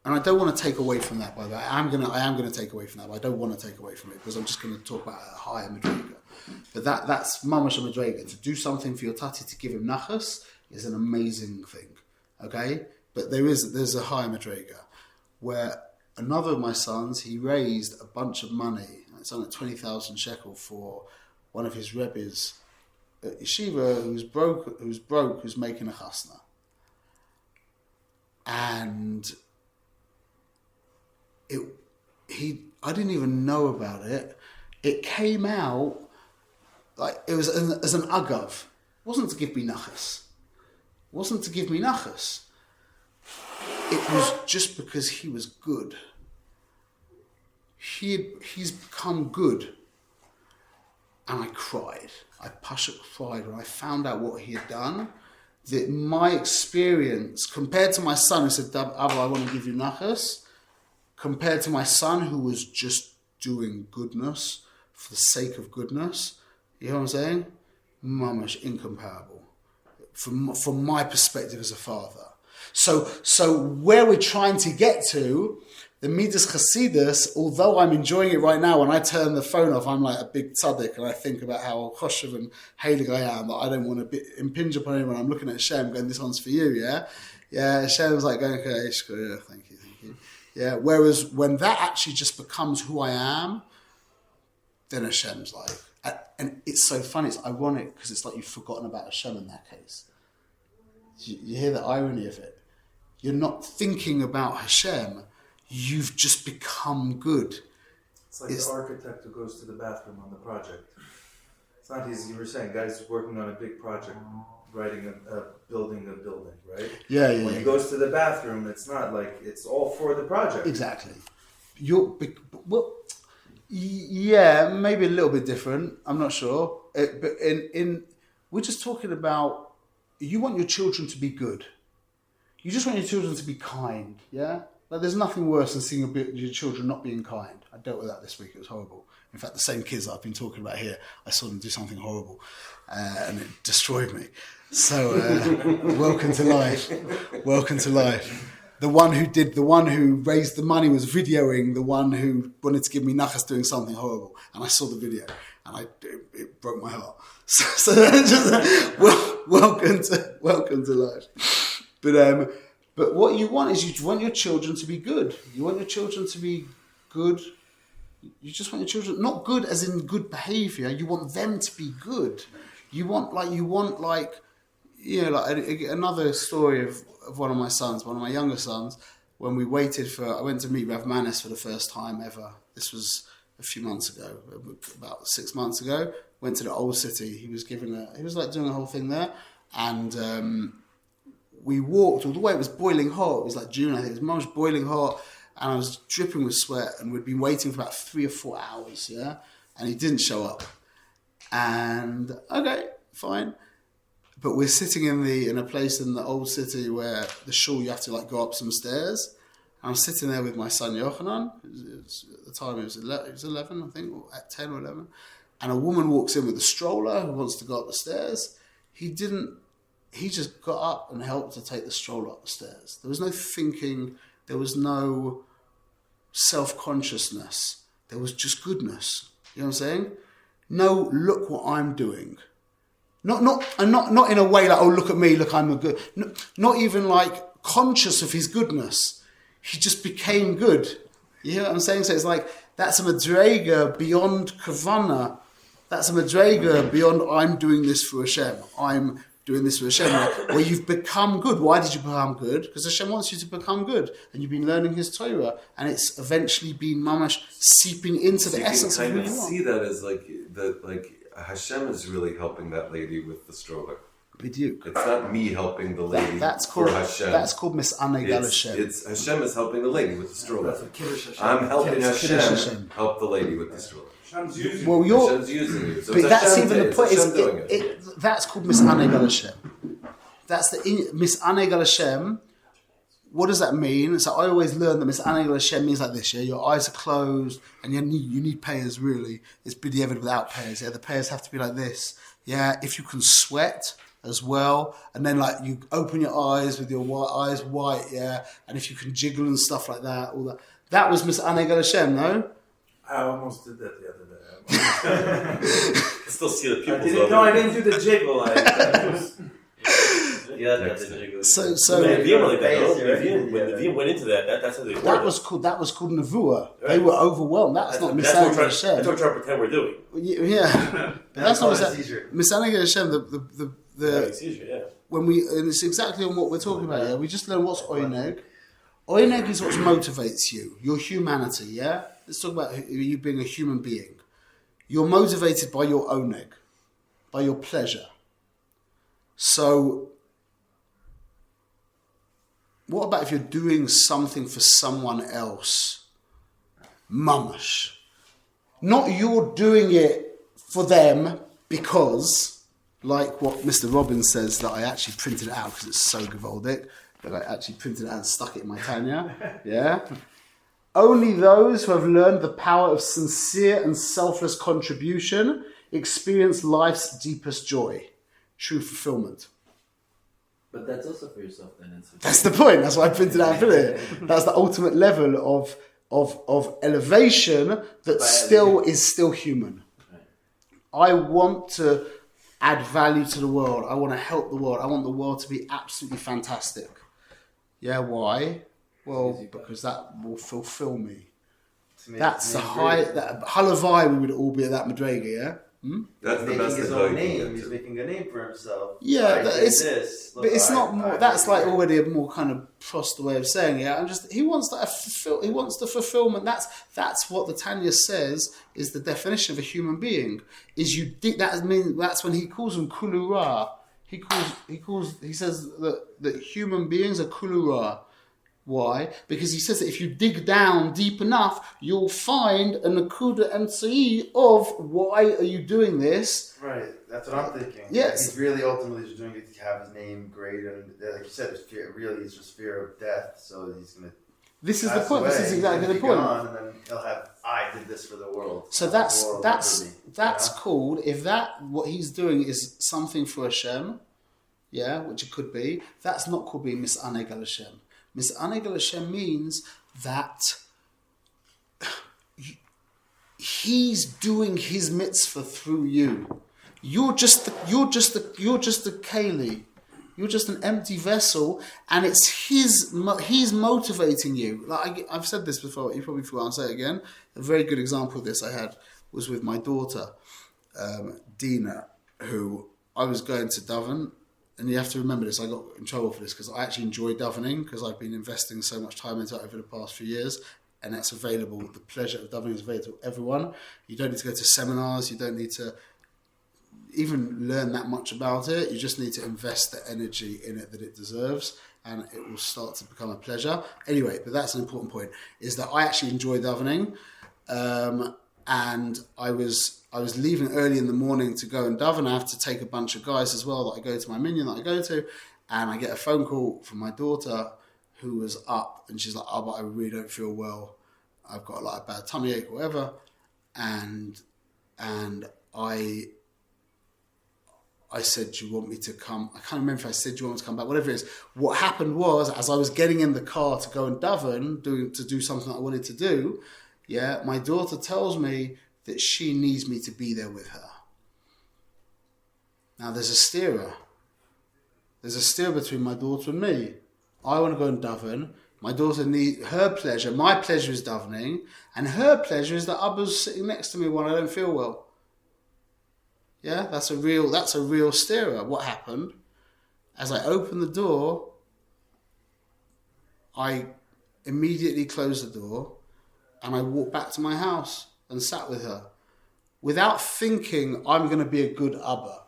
and I don't want to take away from that, by the way. I am going to take away from that, but I don't want to take away from it because I'm just going to talk about a higher madrega. But that's mamash a madrega. To do something for your tati, to give him nachas, is an amazing thing, okay? But there's a higher madrega where another of my sons, he raised a bunch of money. It's only 20,000 shekel for one of his rebbes at yeshiva who's broke, who's making a chasna. And I didn't even know about it. It came out like it was as an agav. It wasn't to give me nachas. It wasn't to give me nachas. It was just because he was good. He's become good. And I cried. I cried when I found out what he had done. That my experience, compared to my son who said, Abba, I want to give you nachas, compared to my son who was just doing goodness for the sake of goodness, you know what I'm saying? Mamash, incomparable. From my perspective as a father. So where we're trying to get to, the Midas Chasidus, although I'm enjoying it right now, when I turn the phone off, I'm like a big tzaddik, and I think about how choshev and heilig I am, that I don't want to impinge upon anyone. I'm looking at Hashem going, this one's for you, yeah? Yeah, Hashem's like going, okay, yeah, thank you. Yeah, whereas when that actually just becomes who I am, then Hashem's like, and it's so funny, it's ironic, because it's like you've forgotten about Hashem in that case. You hear the irony of it. You're not thinking about Hashem, you've just become good. It's like the architect who goes to the bathroom on the project. It's not easy. You were saying, guys working on a big project. building a building, right? Yeah, When he goes to the bathroom, it's not like it's all for the project. Exactly. Well, yeah, maybe a little bit different. I'm not sure. But we're just talking about you want your children to be good. You just want your children to be kind. Yeah. Like there's nothing worse than seeing your children not being kind. I dealt with that this week. It was horrible. In fact, the same kids I've been talking about here, I saw them do something horrible, and it destroyed me. So, welcome to life. Welcome to life. The one who raised the money was videoing the one who wanted to give me nachas doing something horrible, and I saw the video, and it broke my heart. So just, welcome to life. But what you want is you want your children to be good. You want your children to be good. You just want your children, not good as in good behaviour. You want them to be good. You want another story of one of my younger sons, when we I went to meet Rav Manis for the first time ever. This was a few months ago, about 6 months ago. Went to the old city. He was doing a whole thing there. And we walked all the way. It was boiling hot. It was like June, I think. It was much boiling hot. And I was dripping with sweat, and we'd been waiting for about 3 or 4 hours, yeah? And he didn't show up. And, okay, fine. But we're sitting in a place in the old city where the shul, you have to go up some stairs. And I'm sitting there with my son Yochanan. At the time, it was 11, I think, or at 10 or 11. And a woman walks in with a stroller who wants to go up the stairs. He just got up and helped to take the stroller up the stairs. There was no thinking. There was no self-consciousness. There was just goodness. You know what I'm saying? No, look what I'm doing. Not in a way like, oh, look at me, look, I'm a good. Not even conscious of his goodness. He just became good. You hear what I'm saying? So it's that's a madrega beyond kavana. That's a madrega beyond I'm doing this for Hashem. I'm doing this for Hashem, where you've become good. Why did you become good? Because Hashem wants you to become good, and you've been learning His Torah, and it's eventually been mamash seeping into the essence of who you are. See that as Hashem is really helping that lady with the stroller. B'diuk. It's not me helping the lady for Hashem. That's called misaneg al Hashem. It's Hashem is helping the lady with the stroller. That's what Kiddush Hashem. I'm helping Hashem help the lady with the stroller. Hashem's using Hashem's using you. So but that's Hashem even the point. Hashem doing it. That's called misaneg al Hashem. That's the misaneg al Hashem. What does that mean? So I always learn that misaneg al Hashem means like this. Yeah, your eyes are closed, and you need payers. Really, it's b'diavad without payers. Yeah, the payers have to be like this. Yeah, if you can sweat as well, and then you open your eyes with your eyes white. Yeah, and if you can jiggle and stuff like that, all that. That was misaneg al Hashem, no? I almost did that the other day. I still see the pupils. I didn't do the jiggle. Yeah, that's the jiggle. So when Nevi'im went into that's how they were. That was called nevuah. Right. They were overwhelmed. That's not misaneg al Hashem. That's what we're trying to pretend we're doing. Yeah, but that's not misaneg al Hashem. The seizure, yeah. And it's exactly on what we're talking about. Yeah, we just learn what's oineg. Oineg is what motivates you. Your humanity. Yeah, let's talk about you being a human being. You're motivated by your oneg, by your pleasure. So, what about if you're doing something for someone else? Mamash. Not you're doing it for them because, like what Mr. Robbins says, that I actually printed it out because it's so gavaldic, that I actually printed it out and stuck it in my Tanya. Yeah? Only those who have learned the power of sincere and selfless contribution experience life's deepest joy. True fulfillment. But that's also for yourself then. That's the point. That's why I printed out and put it. That's the ultimate level of elevation that is still human. Right. I want to add value to the world. I want to help the world. I want the world to be absolutely fantastic. Yeah, why? Well, because that will fulfill me. That's the high. Halavai, we would all be at that madrega, yeah? That's the best his own name. He's making a name for himself. Yeah, but it's not more. That's already a more kind of prost way of saying it. And just he wants the fulfillment. That's what the Tanya says is the definition of a human being. Is that's when he calls them kulura. He says that human beings are kulura. Why? Because he says that if you dig down deep enough, you'll find a nakuda emtsai of why are you doing this? Right, that's what I'm thinking. Yes. He's really ultimately just doing it to have his name great, and like you said, there's fear, really it's just fear of death, so he's going to This is the point. This is exactly the point. Gone, and then he'll have, I did this for the world. So that's called, if what he's doing is something for Hashem, yeah, which it could be, that's not called being mis'aneg al Hashem. Mis'aneg al Hashem means that he's doing his mitzvah through you. You're just a keli. You're just an empty vessel, and it's he's motivating you. Like I've said this before, you probably forgot. I'll say it again. A very good example of this I had was with my daughter, Dina, who I was going to daven, and you have to remember this. I got in trouble for this because I actually enjoy davening because I've been investing so much time into it over the past few years, and that's available. The pleasure of davening is available to everyone. You don't need to go to seminars. You don't need to even learn that much about it. You just need to invest the energy in it that it deserves, and it will start to become a pleasure. Anyway, but that's an important point, is that I actually enjoy davening, and I was leaving early in the morning to go and daven. I have to take a bunch of guys as well that I go to my minyan that I go to, and I get a phone call from my daughter who was up, and she's like, "Oh, but I really don't feel well. I've got like a bad tummy ache, whatever," and I said, "Do you want me to come?" I can't remember if I said, "Do you want me to come back?" Whatever it is. What happened was, as I was getting in the car to go and daven, to do something that I wanted to do, yeah, my daughter tells me that she needs me to be there with her. Now, there's a steerer. There's a steer between my daughter and me. I want to go and daven. My daughter needs her pleasure. My pleasure is davening, and her pleasure is that Abba's sitting next to me when I don't feel well. Yeah, that's a real steerer. What happened? As I opened the door, I immediately closed the door and I walked back to my house and sat with her without thinking I'm going to be a good Abba.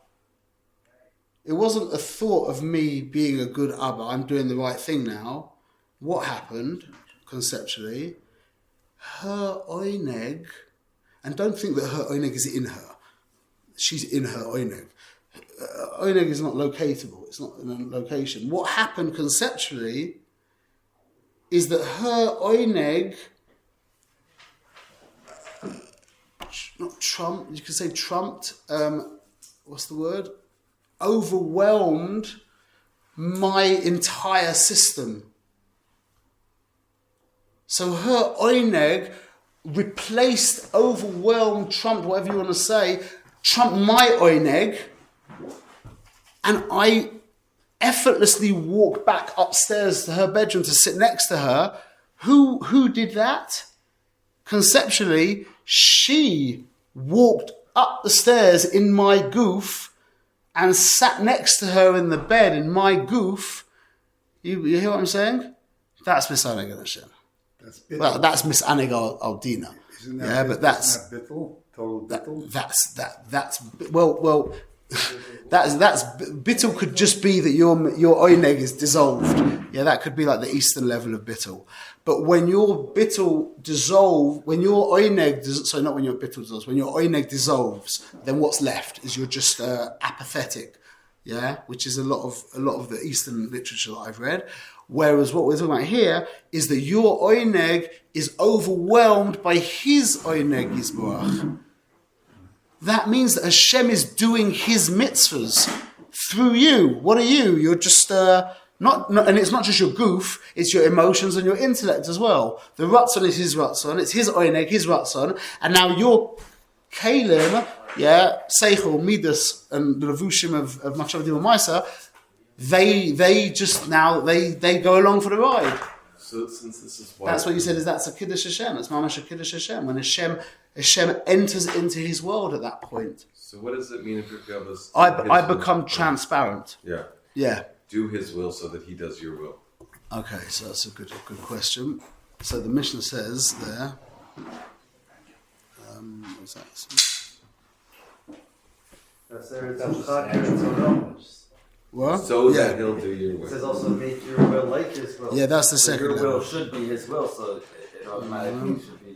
It wasn't a thought of me being a good Abba. I'm doing the right thing now. What happened conceptually? Her oineg, and don't think that her oineg is in her. She's in her oineg. Oineg is not locatable. It's not in a location. What happened conceptually is that her oineg, not trumped, you could say trumped, what's the word? Overwhelmed my entire system. So her oineg replaced, overwhelmed, trumped, whatever you want to say, trumped my oineg, and I effortlessly walked back upstairs to her bedroom to sit next to her. Who did that? Conceptually, she walked up the stairs in my goof and sat next to her in the bed in my goof. You hear what I'm saying? That's mis'aneg al Hashem. That's mis'aneg al Dina. Yeah, but that's bittul. Total bittul. That's bittul could just be that your oineg is dissolved. Yeah, that could be like the Eastern level of bittul. But when your bittul dissolves, when your oineg, not when your bittul dissolves, when your oineg dissolves, then what's left is you're just apathetic. Yeah, which is a lot of the Eastern literature that I've read. Whereas what we're talking about here is that your oineg is overwhelmed by his oineg yisborach. That means that Hashem is doing his mitzvahs through you. What are you? You're just not, and it's not just your goof, it's your emotions and your intellect as well. The ratzon is his ratzon, it's his oineg, his ratzon, and now your kalim, yeah, seichel, midas, and the levushim of machshav dibur ma'aser, they just now they go along for the ride. So since this is why that's what you said, is that's a kiddush Hashem. That's mamash a kiddush Hashem. When Hashem enters into his world at that point. So what does it mean if your Rebbe's I become transparent. Yeah. Yeah. Do his will so that he does your will. Okay, so that's a good question. So the Mishnah says there. What's that? What? So yeah. that he'll do your It will. says also make your will like his will. Yeah, that's the So second your level. will should be his will, so it automatically should be.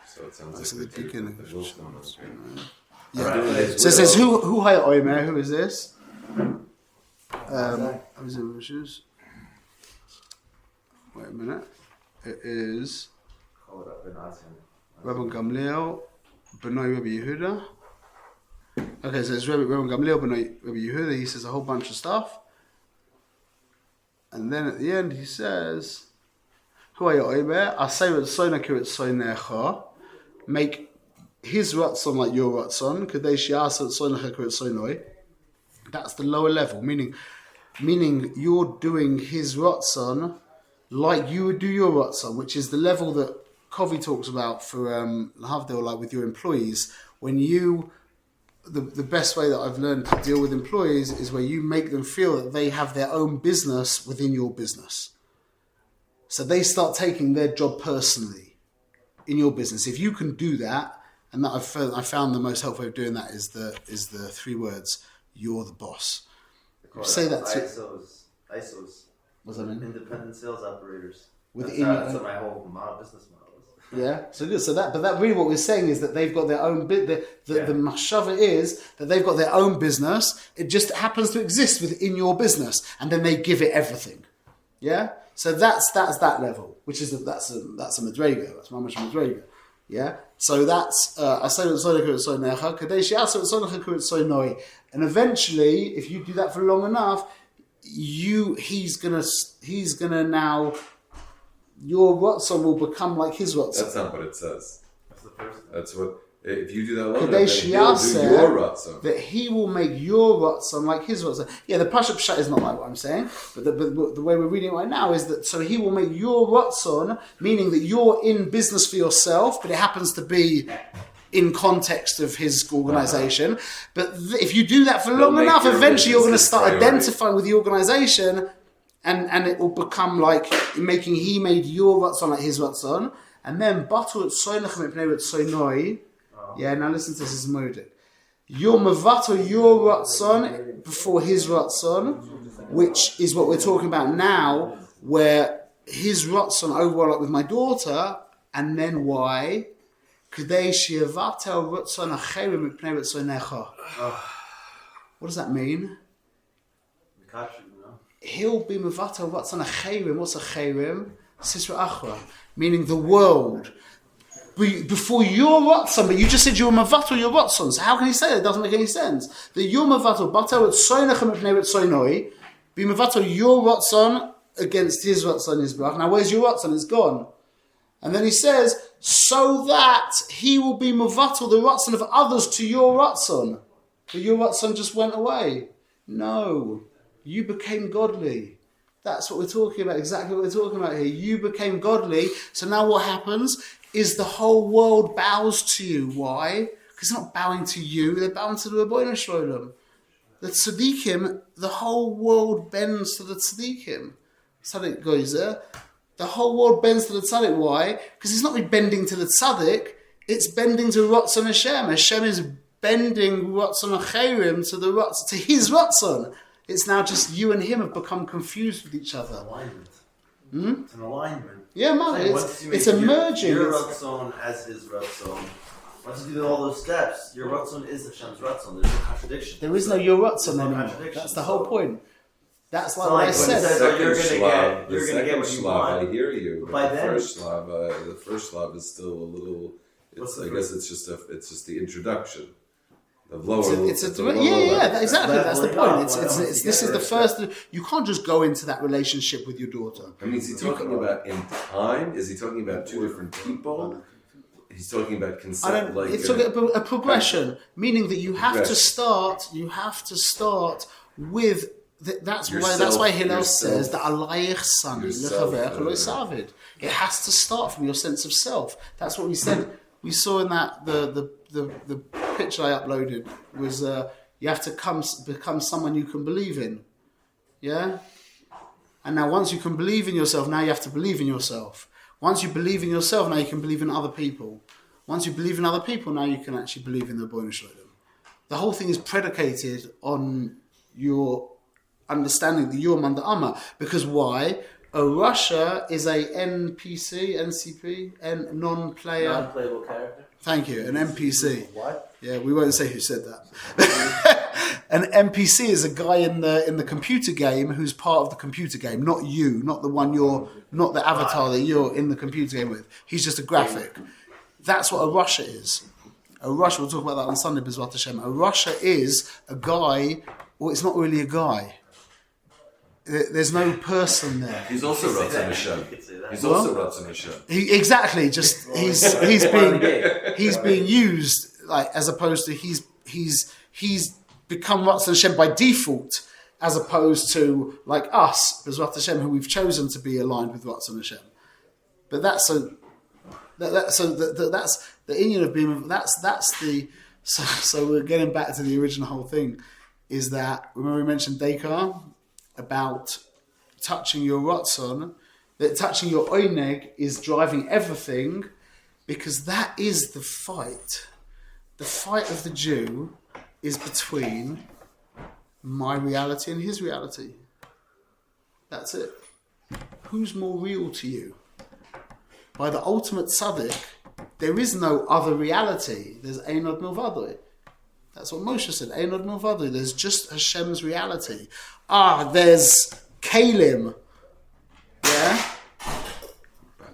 So it sounds That's like at the beginning. the willstone is great. Yeah. Doing his So it says, will. who haya oimer? Who is this? Who's in the shoes? Wait a minute. It is Rabbi Gamliel, B'nai Rabbi Yehuda. Okay, so it's Rabbi Gamliel, B'nai Rabbi Yehuda. He says a whole bunch of stuff. And then at the end he says, Hu haya oimer, asay Ratzona kiratzonecha. Make his ratzon like your ratzon. Kadei shi'asa Ratzonecha kiratzonoi. That's the lower level, meaning you're doing his ratzon like you would do your ratzon, which is the level that Kovi talks about for Lahavdil, like with your employees. When you, the best way that I've learned to deal with employees is where you make them feel that they have their own business within your business. So they start taking their job personally in your business. If you can do that, and that I found the most helpful way of doing that is the 3 words: you're the boss. Say that to ISOs. What's that mean? Independent sales operators. Within That's what my whole business model is. Yeah, so good. So that really what we're saying is that they've got their own bit. The mashava is that they've got their own business. It just happens to exist within your business, and then they give it everything. Yeah. So that's that level, which is that's a madrega. That's mamash madrega. Yeah. So that's and eventually, if you do that for long enough, he's gonna now. Your Ratzon will become like his Ratzon. That's not what it says. That's the first. That's what. If you do that long Kadei enough, then he'll do shi'aseh, your ratzon. that he will make your Ratzon like his Ratzon. Yeah, the Pasha Pshat is not like what I'm saying, but the way we're reading it right now is that so he will make your Ratzon, meaning that you're in business for yourself, but it happens to be in context of his organization. But if you do that for long make enough, your eventually you're going to business start priority. identifying with the organization, and it will become like he made your Ratzon like his Ratzon, and then Batul Tzoynachem Ipnei Ratzonoi. Yeah, now listen to this, is Modik. Your Mavato, your Ratzon before his Ratzon, which is what we're talking about now, where his Ratzon overall like with my daughter, and then why? Kadei Shiavatel Ratzon Acherim Ipnei Ratzonecha. What does that mean? He'll be Mavato Ratzon Acherim. What's Acherim? Sisra Achra, meaning the world. Before your Ratzon, but you just said you're Mavato your Ratzon. So how can he say that? It doesn't make any sense. That you're Mavato, Batel Ratzonechem Ipnei Ratzonoi, be Mavato your Ratzon against his Ratzon Yisbrach. Now where's your Ratzon? It's gone. And then he says, so that he will be Mavato the Ratzon of others to your Ratzon. But your Ratzon just went away. No, you became godly. That's what we're talking about, exactly what we're talking about here. You became godly, so now what happens is the whole world bows to you. Why? Because they're not bowing to you, they're bowing to the Rebbeinu Shalom. The tzaddikim, the whole world bends to the tzaddikim. Tzaddik goes there. The whole world bends to the tzaddik. Why? Because it's not really bending to the tzaddik, it's bending to Ratzon Hashem. Hashem is bending Ratzon Acherim to his Ratzon. It's now just you and him have become confused with each other. Alignment. Hmm? It's an alignment. Yeah, man, Once you it's make a merging. Your It's- Ratzon as his Ratzon. Once you do all those steps, your Ratzon is Hashem's Ratzon. There's no contradiction. There is no your Ratzon There's no anymore. contradiction. That's the whole point. That's like So what I like when it said. says- Second you're gonna Shlav, you're the gonna get second what you Shlav, want. I hear you, but By the then- first Shlav is still a little. What's It's, the I guess it's just the introduction. The lower, It's a the lower yeah, level. exactly. That's the leveling point. up. This is the first. You can't just go into that relationship with your daughter. I mean, is he talking about in time? Is he talking about two different people? He's talking about I consent. don't. It's a progression, meaning that you have to Progression. start. You have to start with. That's Yourself, why Hillel yourself. says that alayich sami Yourself, lechaver lo savid. It has to start from your sense of self. That's what we said. We saw in that the picture I uploaded was you have to become someone you can believe in. Yeah. And now once you can believe in yourself, now you have to believe in yourself. Once you believe in yourself, now you can believe in other people. Once you believe in other people, now you can actually believe in the Rebbeinu Shalom. The whole thing is predicated on your understanding the Yom and the Amma. Because why? A Russia is a NCP, non-player. Non-playable character. Thank you, an NPC. What? Yeah, we won't say who said that. An NPC is a guy in the computer game who's part of the computer game, not you, not the avatar that you're in the computer game with. He's just a graphic. That's what a Russia is. A Russia, we'll talk about that on Sunday, B'ezrat Hashem. A Russia is a guy, well, it's not really a guy. There's no person there. He's also Ratzon Hashem. He's also Ratzon Hashem. Exactly. Just he's being used like as opposed to he's become Ratzon Hashem by default, as opposed to like us, B'ezrat Hashem, who we've chosen to be aligned with Ratzon Hashem. But that's the inyan of being. That's the. So we're getting back to the original whole thing. Is that remember we mentioned Dekar? About touching your Ratzon, that touching your Oineg is driving everything, because that is the fight. The fight of the Jew is between my reality and his reality. That's it. Who's more real to you? By the ultimate tzaddik, there is no other reality. There's Einod Milvadoi. That's what Moshe said. Einod Milvadoi. There's just Hashem's reality. There's Kalim. Yeah?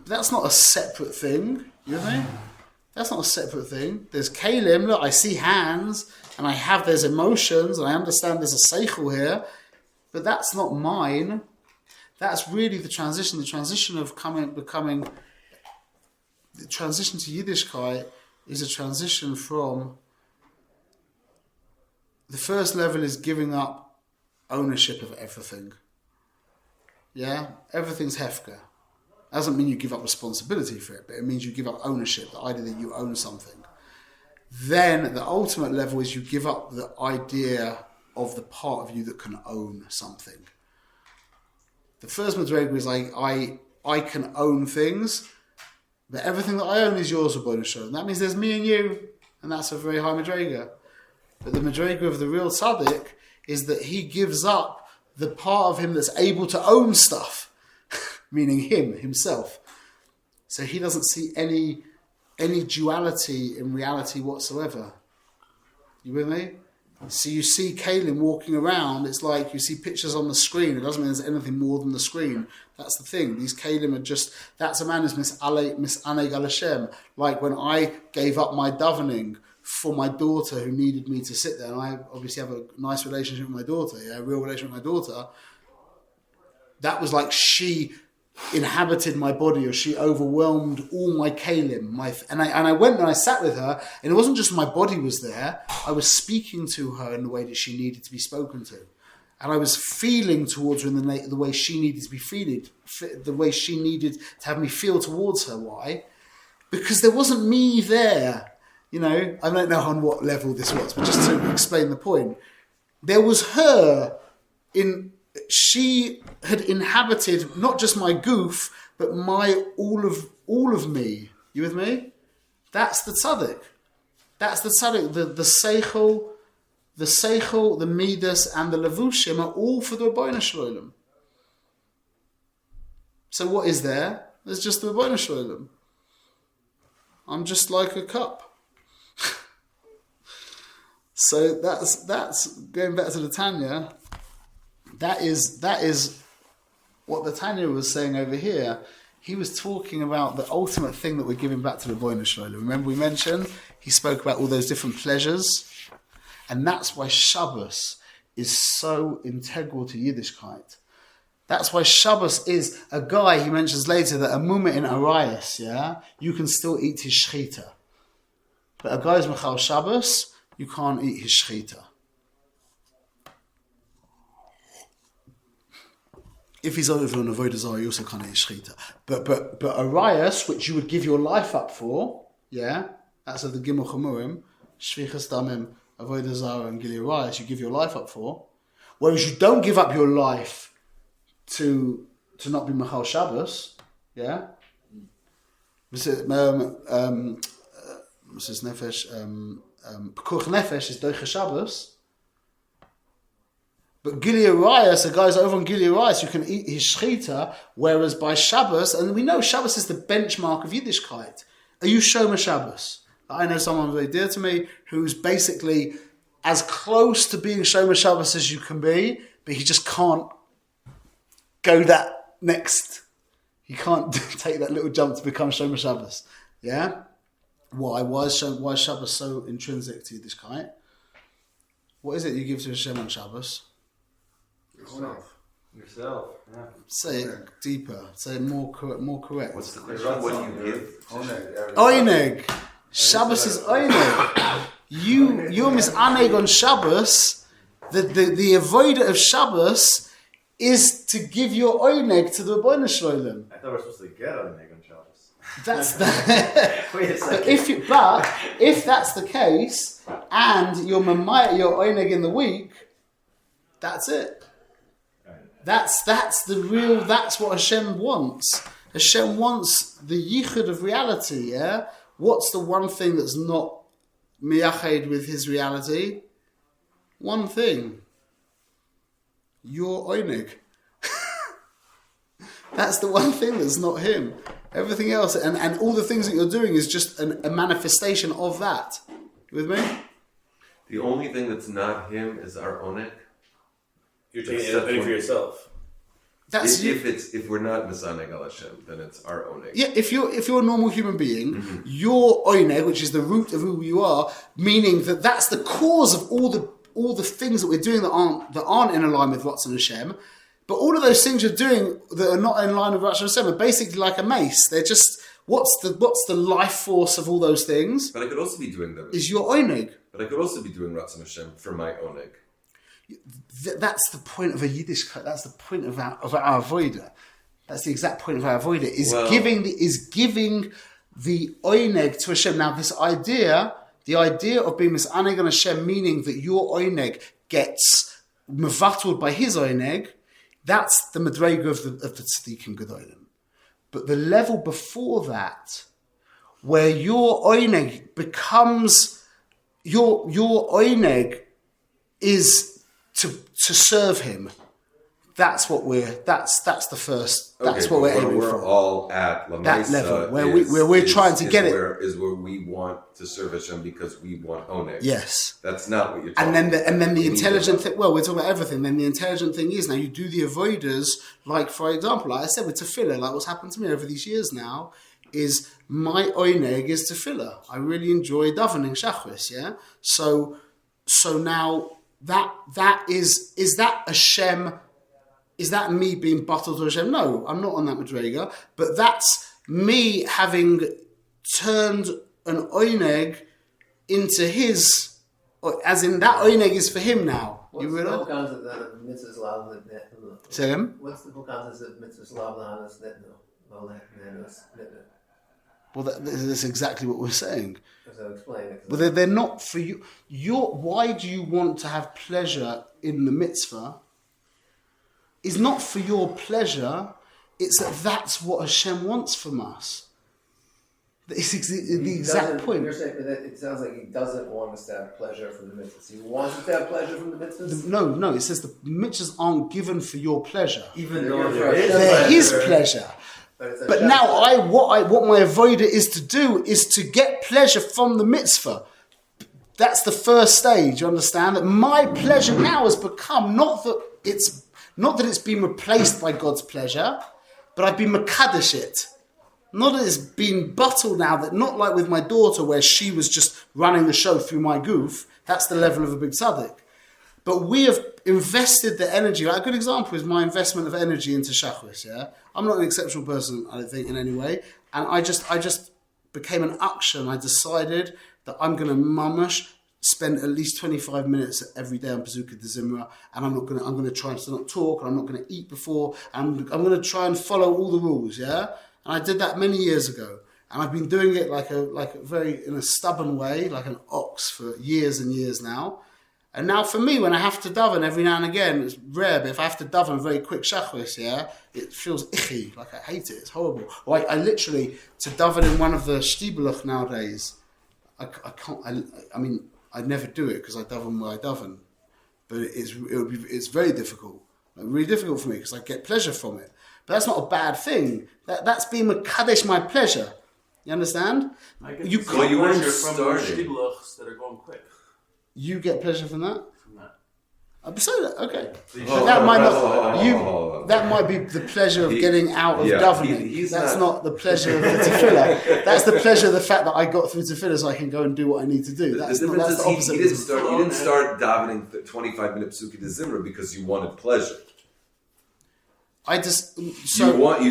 That's not a separate thing. You know? That's not a separate thing. There's Kalim. Look, I see hands, and there's emotions, and I understand there's a seichel here, but that's not mine. That's really the transition. The transition of becoming. The transition to Yiddishkeit is a transition from. The first level is giving up ownership of everything. Yeah? Everything's hefker. Doesn't mean you give up responsibility for it, but it means you give up ownership, the idea that you own something. Then the ultimate level is you give up the idea of the part of you that can own something. The first madrega is I can own things, but everything that I own is yours, Rabbeinu Shalom. That means there's me and you, and that's a very high madrega. But the madrega of the real tzaddik is that he gives up the part of him that's able to own stuff, meaning himself. So he doesn't see any duality in reality whatsoever. You with me? So you see Kalim walking around, it's like you see pictures on the screen. It doesn't mean there's anything more than the screen. That's the thing. These Kalim are just, that's a man who's misaneg al Hashem. Like when I gave up my davening for my daughter who needed me to sit there, and I obviously have a nice relationship with my daughter, a real relationship with my daughter, that was like she inhabited my body, or she overwhelmed all my kalim. And I went and I sat with her, and it wasn't just my body was there, I was speaking to her in the way that she needed to be spoken to. And I was feeling towards her in the way she needed to be feeling, the way she needed to have me feel towards her. Why? Because there wasn't me there. You know, I don't know on what level this was, but just to explain the point, there was her she had inhabited not just my goof, but my all of me. You with me? That's the tzaddik. That's the tzaddik. The seichel, the midas, and the levushim are all for the Rabbeinu Shalom. So what is there? There's just the Rabbeinu Shalom. I'm just like a cup. So that's going back to the Tanya. That is what the Tanya was saying over here. He was talking about the ultimate thing that we're giving back to the Rabbeinu Shalom. Remember we mentioned he spoke about all those different pleasures, and that's why Shabbos is so integral to Yiddishkeit. That's why Shabbos is a guy. He mentions later that a mumah in Arayas, you can still eat his shechita, but a guy who's mechal Shabbos, you can't eat his shechita. If he's over on avodah zarah, you also can't eat shechita. But Arayas, which you would give your life up for, that's of the Gimel Chamurim, shvichas damim, avodah zarah, and gili Arayas, you give your life up for. Whereas you don't give up your life to not be mechal Shabbos, Pekuach nefesh is doicha Shabbos. But Gili Arias, the guys over on Gili Arias, you can eat his shchita, whereas by Shabbos, and we know Shabbos is the benchmark of Yiddishkeit. Are you Shomer Shabbos? I know someone very dear to me who's basically as close to being Shomer Shabbos as you can be, but he just can't go that next. He can't take that little jump to become Shomer Shabbos. Yeah? Why? Why is Shabbos so intrinsic to Yiddishkeit? What is it you give to Hashem on Shabbos? Yourself. Yeah. Say it deeper. Say it more correct. What's the question? What do you give? Oineg. Shabbos is oineg. You're misaneg on Shabbos. The avodah of Shabbos is to give your oineg to the Rebbeinu Shalom. I thought we were supposed to get on Egg on Shabbos. That's the. Wait a second. If that's the case, and you're mamayat your oineg in the week, that's it. That's what Hashem wants. Hashem wants the yichud of reality, yeah? What's the one thing that's not miyached with his reality? One thing. Your oinig. That's the one thing that's not him. Everything else, and all the things that you're doing is just a manifestation of that. You with me? The only thing that's not him is our onek. You're taking anything for yourself. That's if we're not Misaneg al Hashem, then it's our onek. Yeah, if you're a normal human being, your oineg, which is the root of who you are, meaning that's the cause of all the things that we're doing that aren't in line with Ratzon Hashem. But all of those things you're doing that are not in line with Ratzon Hashem are basically like a mace. They're just what's the life force of all those things? But I could also be doing them. Is your oineg. But I could also be doing Ratzon Hashem for my onek. That's the point of a Yiddishkeit. That's the point of our avodah. That's the exact point of our avodah. Is giving the oineg to Hashem. Now, the idea of being misaneg on Hashem, meaning that your oineg gets mevatled by his oineg. That's the madrega of the tzaddikim gedolim. But the level before that, where your oineg becomes your oineg is to serve him. That's what that's the first. That's what we're aiming for. We're all at that level where we're trying to get it. Is where we want to serve Hashem because we want onek. Yes, that's not what you're talking about. And then the intelligent thing. Well, we're talking about everything. Then the intelligent thing is now you do the avoiders, like for example, like I said with tefillah, like what's happened to me over these years now is my oineg is tefillah. I really enjoy davening shachris. Yeah, so now. That is that Hashem? Is that me being bottled to Hashem? No, I'm not on that madrega. But that's me having turned an oineg into his, as in that oineg is for him now. What's the whole concept of mitzvahs lav? Say him. What's the whole concept of mitzvahs lav? Well, that's exactly what we're saying. So explain it. Well, they're not for you. Why do you want to have pleasure in the mitzvah? It's not for your pleasure. It's that's what Hashem wants from us. It's the exact point. You're saying that it sounds like he doesn't want us to have pleasure from the mitzvahs. He wants us to have pleasure from the mitzvahs? No. It says the mitzvahs aren't given for your pleasure. Even though they're his pleasure. But now what my avodah is to do is to get pleasure from the mitzvah. That's the first stage, you understand? That my pleasure now has become not that it's been replaced by God's pleasure, but I've been mekadesh it. Not that it's been bottled now, that not like with my daughter where she was just running the show through my goof. That's the level of a big tzaddik. But we have invested the energy. Like a good example is my investment of energy into Shachris. Yeah, I'm not an exceptional person, I don't think, in any way. And I just became an akshan. I decided that I'm going to mamash spend at least 25 minutes every day on Bazooka de Zimra, and I'm going to try to not talk, and I'm not going to eat before. And I'm going to try and follow all the rules. Yeah, and I did that many years ago. And I've been doing it like a very in a stubborn way, like an ox for years and years now. And now for me, when I have to daven every now and again, it's rare, but if I have to daven very quick shachris, yeah, it feels icky, like I hate it, it's horrible. Or I literally, to daven in one of the shtibelach nowadays, I can't, I mean, I never do it because I daven where I daven. but it's very difficult, like really difficult for me because I get pleasure from it. But that's not a bad thing. That's being mekadesh my pleasure. You understand? you weren't from starting. shtiglachs that are going quick. You get pleasure from that? From that. Okay. But that might not. That might be the pleasure of getting out of davening. That's not the pleasure of the tefillah. That's the pleasure of the fact that I got through tefillah, so I can go and do what I need to do. That's the difference the is opposite. he didn't start davening 25-minute psuki de zimra because you wanted pleasure. You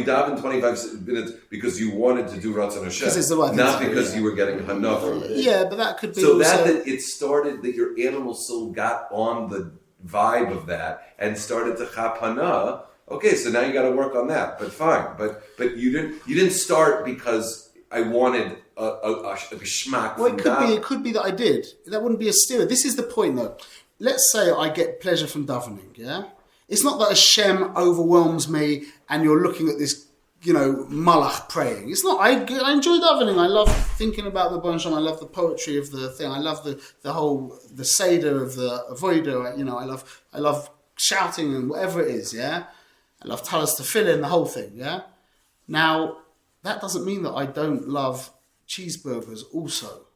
daven 25 minutes because you wanted to do Ratzon Hashem, not because you were getting hana from it. Yeah, but that could be. So also, that it started that your animal soul got on the vibe of that and started to chap hana. Okay, so now you got to work on that. But fine, but you didn't start because I wanted a geschmack. Well, it could be that I did. That wouldn't be a steer. This is the point, though. Let's say I get pleasure from davening. Yeah. It's not that Hashem overwhelms me and you're looking at this, malach praying. It's not. I enjoy davening. I love thinking about the Bon Shem. I love the poetry of the thing. I love the seder of the avodah. I love shouting and whatever it is. Yeah. I love talis tefillin, the whole thing. Yeah. Now that doesn't mean that I don't love cheeseburgers also.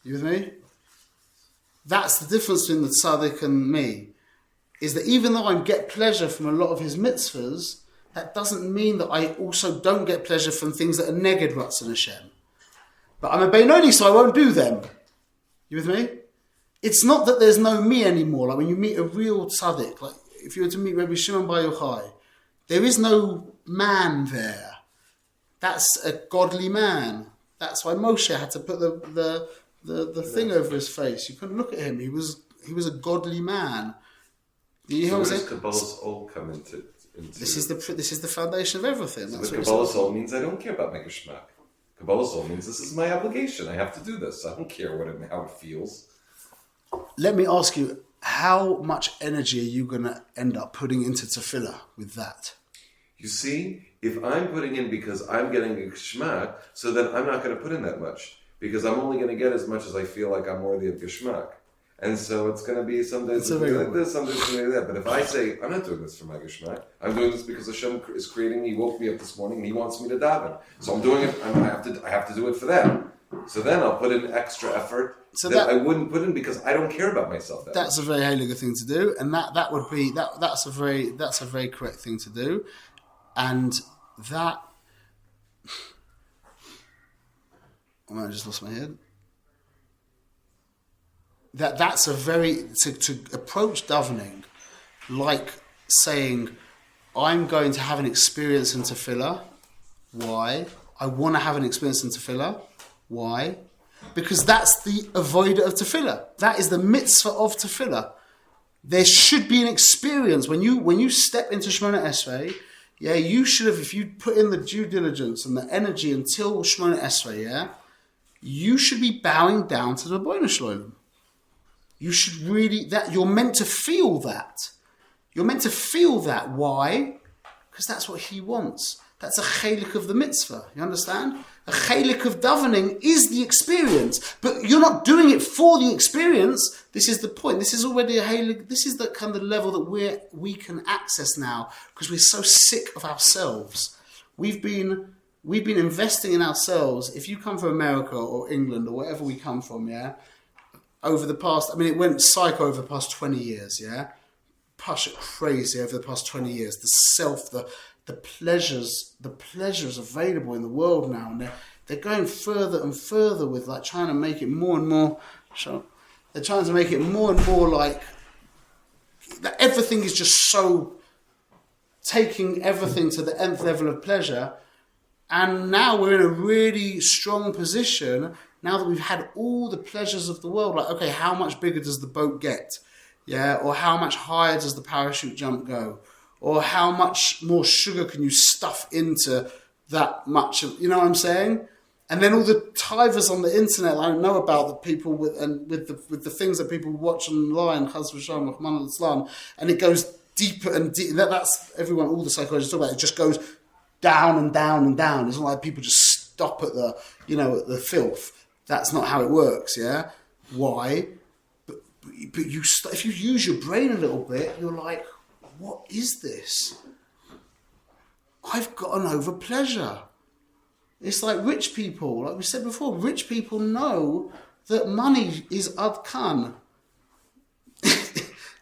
You with me? That's the difference between the tzaddik and me. Is that even though I get pleasure from a lot of his mitzvahs, that doesn't mean that I also don't get pleasure from things that are neged Ratzon Hashem. But I'm a Beinoni, so I won't do them. You with me? It's not that there's no me anymore. Like when you meet a real tzaddik, like if you were to meet Rabbi Shimon Bar Yochai, there is no man there. That's a godly man. That's why Moshe had to put the thing over his face. You couldn't look at him. He was a godly man. So where does Kabbalah's all come into? This is the foundation of everything. So the Kabbalah's all means I don't care about my geschmack. Kabbalah's all means this is my obligation. I have to do this. I don't care how it feels. Let me ask you, how much energy are you going to end up putting into tefillah with that? You see, if I'm putting in because I'm getting a geschmack, so then I'm not going to put in that much because I'm only going to get as much as I feel like I'm worthy of geschmack. And so it's going to be some days it's going to be like this, some days it's going to be like that. But if I say, I'm not doing this for my geschmack, I'm doing this because Hashem is creating me, He woke me up this morning, and He wants me to daven. So I'm doing it, I have to do it for them. So then I'll put in extra effort that I wouldn't put in because I don't care about myself. That's a very heilige thing to do, and that would be that's a very correct thing to do, and that I just lost my head. That's a very to approach davening like saying I'm going to have an experience in tefillah. Why? I want to have an experience in tefillah. Why? Because that's the avodah of tefillah. That is the mitzvah of tefillah. There should be an experience when you step into Shemona Esrei. Yeah, you should have, if you put in the due diligence and the energy until Shemona Esrei. Yeah, you should be bowing down to the Boina Shloim. You should you're meant to feel that. You're meant to feel that. Why? Because that's what He wants. That's a chelik of the mitzvah. You understand? A chelik of davening is the experience, but you're not doing it for the experience. This is the point. This is already a chelik. This is the kind of level that we can access now because we're so sick of ourselves. We've been investing in ourselves. If you come from America or England or wherever we come from, yeah. Over the past, it went psycho over the past 20 years, yeah? Push it crazy over the past 20 years. The pleasures available in the world now, and they're going further and further with like trying to make it more and more, they're trying to make it more and more like, that everything is just so, taking everything to the nth level of pleasure, and now we're in a really strong position. Now that we've had all the pleasures of the world, like, okay, how much bigger does the boat get? Yeah, or how much higher does the parachute jump go? Or how much more sugar can you stuff into that much of, you know what I'm saying? And then all the tivers on the internet, I don't know about the people with the things that people watch online, Chaz v'Shalom, Rahman al-Islam, and it goes deeper and deeper. That's everyone, all the psychologists talk about it. It just goes down and down and down. It's not like people just stop at the filth. That's not how it works, yeah? Why? but if you use your brain a little bit, you're like, what is this? I've gotten over pleasure. It's like rich people, like we said before, rich people know that money is ad kan.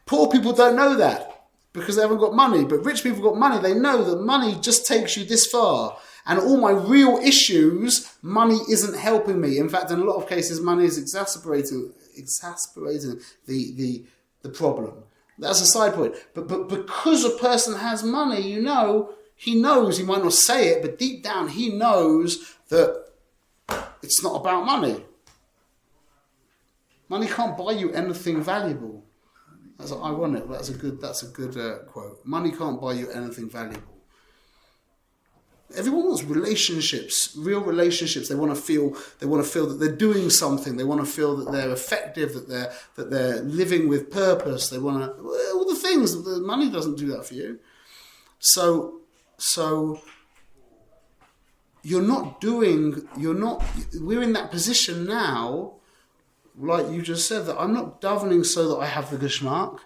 Poor people don't know that because they haven't got money, but rich people got money. They know that money just takes you this far. And all my real issues, money isn't helping me. In fact, in a lot of cases, money is exasperating the problem. That's a side point. But because a person has money, he knows, he might not say it, but deep down he knows that it's not about money. Money can't buy you anything valuable. That's ironic. That's a good quote. Money can't buy you anything valuable. Everyone wants relationships, real relationships. They want to feel that they're doing something. They want to feel that they're effective, that they're living with purpose. They want to all the things. The money doesn't do that for you. So we're in that position now, like you just said, that I'm not davening so that I have the geschmack,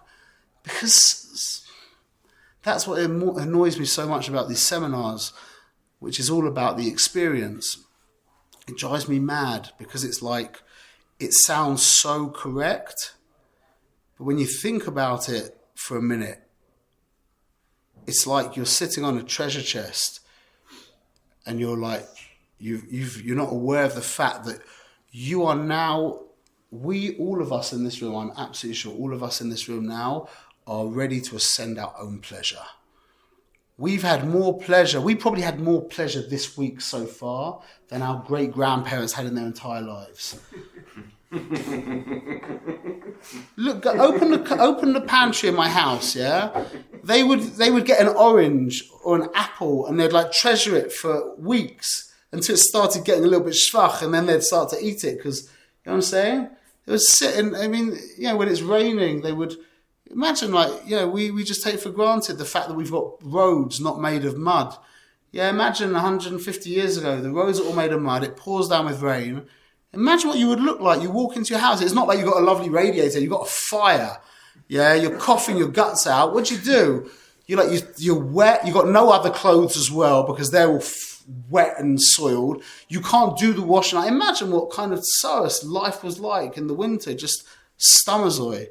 because that's what annoys me so much about these seminars, which is all about the experience. It drives me mad because it's like, it sounds so correct, but when you think about it for a minute, it's like you're sitting on a treasure chest and you're like, you're not aware of the fact that you are now, all of us in this room, I'm absolutely sure all of us in this room now are ready to ascend our own pleasure. We've had more pleasure. We probably had more pleasure this week so far than our great-grandparents had in their entire lives. Look, open the pantry in my house, yeah? They would get an orange or an apple and they'd like treasure it for weeks until it started getting a little bit schwach, and then they'd start to eat it because, you know what I'm saying? They would sit and, when it's raining, they would... Imagine, we just take for granted the fact that we've got roads not made of mud. Yeah, imagine 150 years ago, the roads are all made of mud, it pours down with rain. Imagine what you would look like. You walk into your house, it's not like you've got a lovely radiator, you've got a fire. Yeah, you're coughing your guts out. What do? You're wet, you've got no other clothes as well because they're all wet and soiled. You can't do the washing. Imagine what kind of tsaros life was like in the winter, just stomazoi.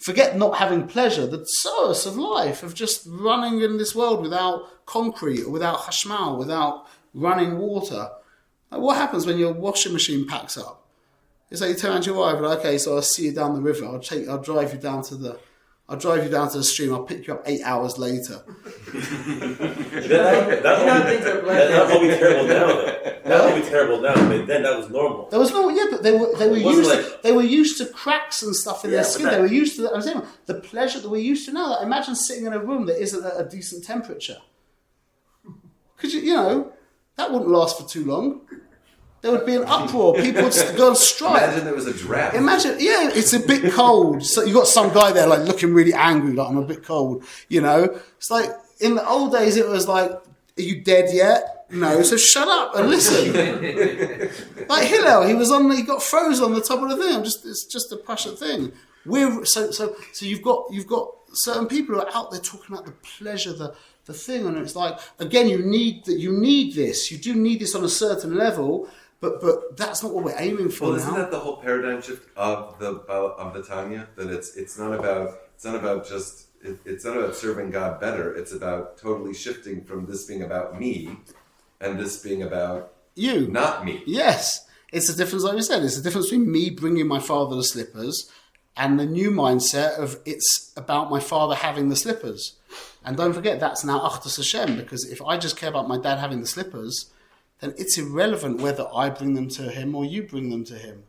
Forget not having pleasure, the tsaros of life, of just running in this world without concrete, or without hashmal, without running water. Like, what happens when your washing machine packs up? It's like you turn around to your wife, like, okay, so I'll see you down the river. I'll drive you down to the stream. I'll pick you up 8 hours later. That will be terrible now. That will be terrible now. But then that was normal. That was normal, yeah. But they were used to cracks and stuff in their skin. They were used to that. I'm saying the pleasure that we're used to now. Like, imagine sitting in a room that isn't at a decent temperature. Could that wouldn't last for too long. There would be an uproar. People would go on strike. Imagine there was a draft. It's a bit cold. So you got some guy there like looking really angry, like I'm a bit cold. It's like in the old days it was like, are you dead yet? No, so shut up and listen. Like Hillel, he got froze on the top of the thing. It's just a passionate thing. So you've got certain people who are out there talking about the pleasure, the thing, and it's like, again, you need this. You do need this on a certain level. But that's not what we're aiming for. Well, isn't that the whole paradigm shift of the Tanya? That it's not about serving God better. It's about totally shifting from this being about me, and this being about you, not me. Yes, it's the difference. Like we said, it's the difference between me bringing my father the slippers and the new mindset of it's about my father having the slippers. And don't forget, that's now Achdus Hashem, because if I just care about my dad having the slippers, then it's irrelevant whether I bring them to him or you bring them to him.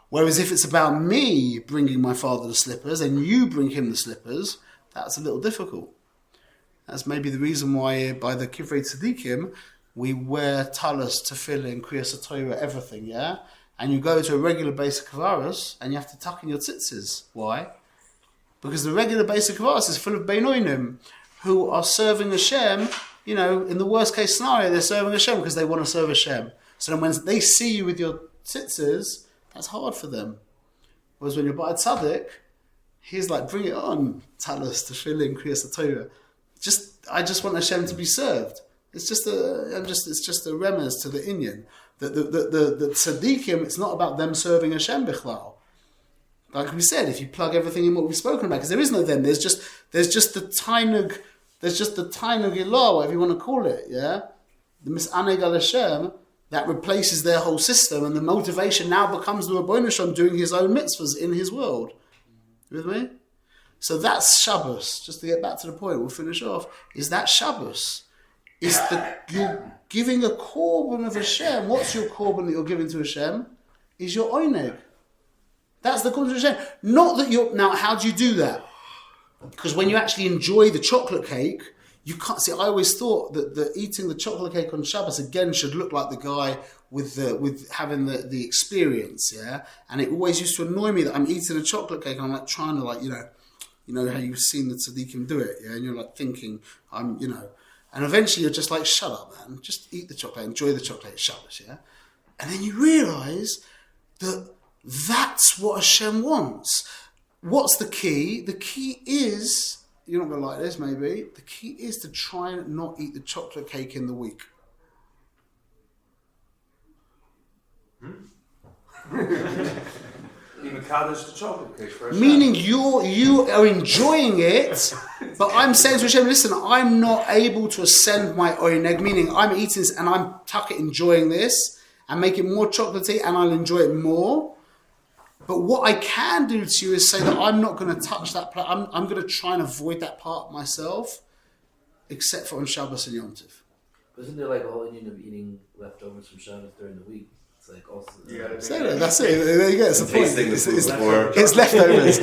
Whereas if it's about me bringing my father the slippers and you bring him the slippers, that's a little difficult. That's maybe the reason why by the Kivrei Tzadikim, we wear talis, tefillin, kriyas Torah, everything, yeah? And you go to a regular basic kavaras and you have to tuck in your tzitzis. Why? Because the regular basic kavaras is full of beinoinim who are serving Hashem. In the worst case scenario, they're serving Hashem because they want to serve Hashem. So then when they see you with your tzitzis, that's hard for them. Whereas when you're by a tzaddik, He's like, bring it on, Talus, Tefillin, Kriyas Torah. I just want Hashem to be served. It's just a remez to the Inyan. The tzaddikim, it's not about them serving Hashem bichlal. Like we said, if you plug everything in what we've spoken about, because there is no them. There's just the tainug ilah, whatever you want to call it. Yeah, the misaneg al Hashem that replaces their whole system, and the motivation now becomes the Rebbeinu Shalom doing his own mitzvahs in his world. You with me? So that's Shabbos. Just to get back to the point, we'll finish off. Is that Shabbos? You're giving a korban of Hashem. What's your korban that you're giving to Hashem? Is your oineg. That's the korban of Hashem. Not that you're... Now, how do you do that? Because when you actually enjoy the chocolate cake, you can't... See, I always thought that eating the chocolate cake on Shabbos, again, should look like the guy with having the experience, yeah? And it always used to annoy me that I'm eating a chocolate cake and I'm like trying to like, you know how you've seen the tzaddikim do it, yeah? And you're like thinking, and eventually you're just like, shut up, man. Just eat the chocolate, enjoy the chocolate, it's Shabbos, yeah? And then you realise that that's what Hashem wants. What's the key? The key is, you're not going to like this maybe, the key is to try and not eat the chocolate cake in the week. Even Kaddish the chocolate cake for Hashem. Meaning you are enjoying it, but I'm saying to Hashem, listen, I'm not able to ascend my oineg, meaning I'm eating this and I'm enjoying this and make it more chocolatey and I'll enjoy it more. But what I can do to you is say that I'm not going to touch that part. I'm going to try and avoid that part myself, except for on Shabbos and Yom Tov. Isn't there like a whole Indian of eating leftovers from Shabbos during the week? It's like also... That's it. There you go. It's the point. It's leftovers.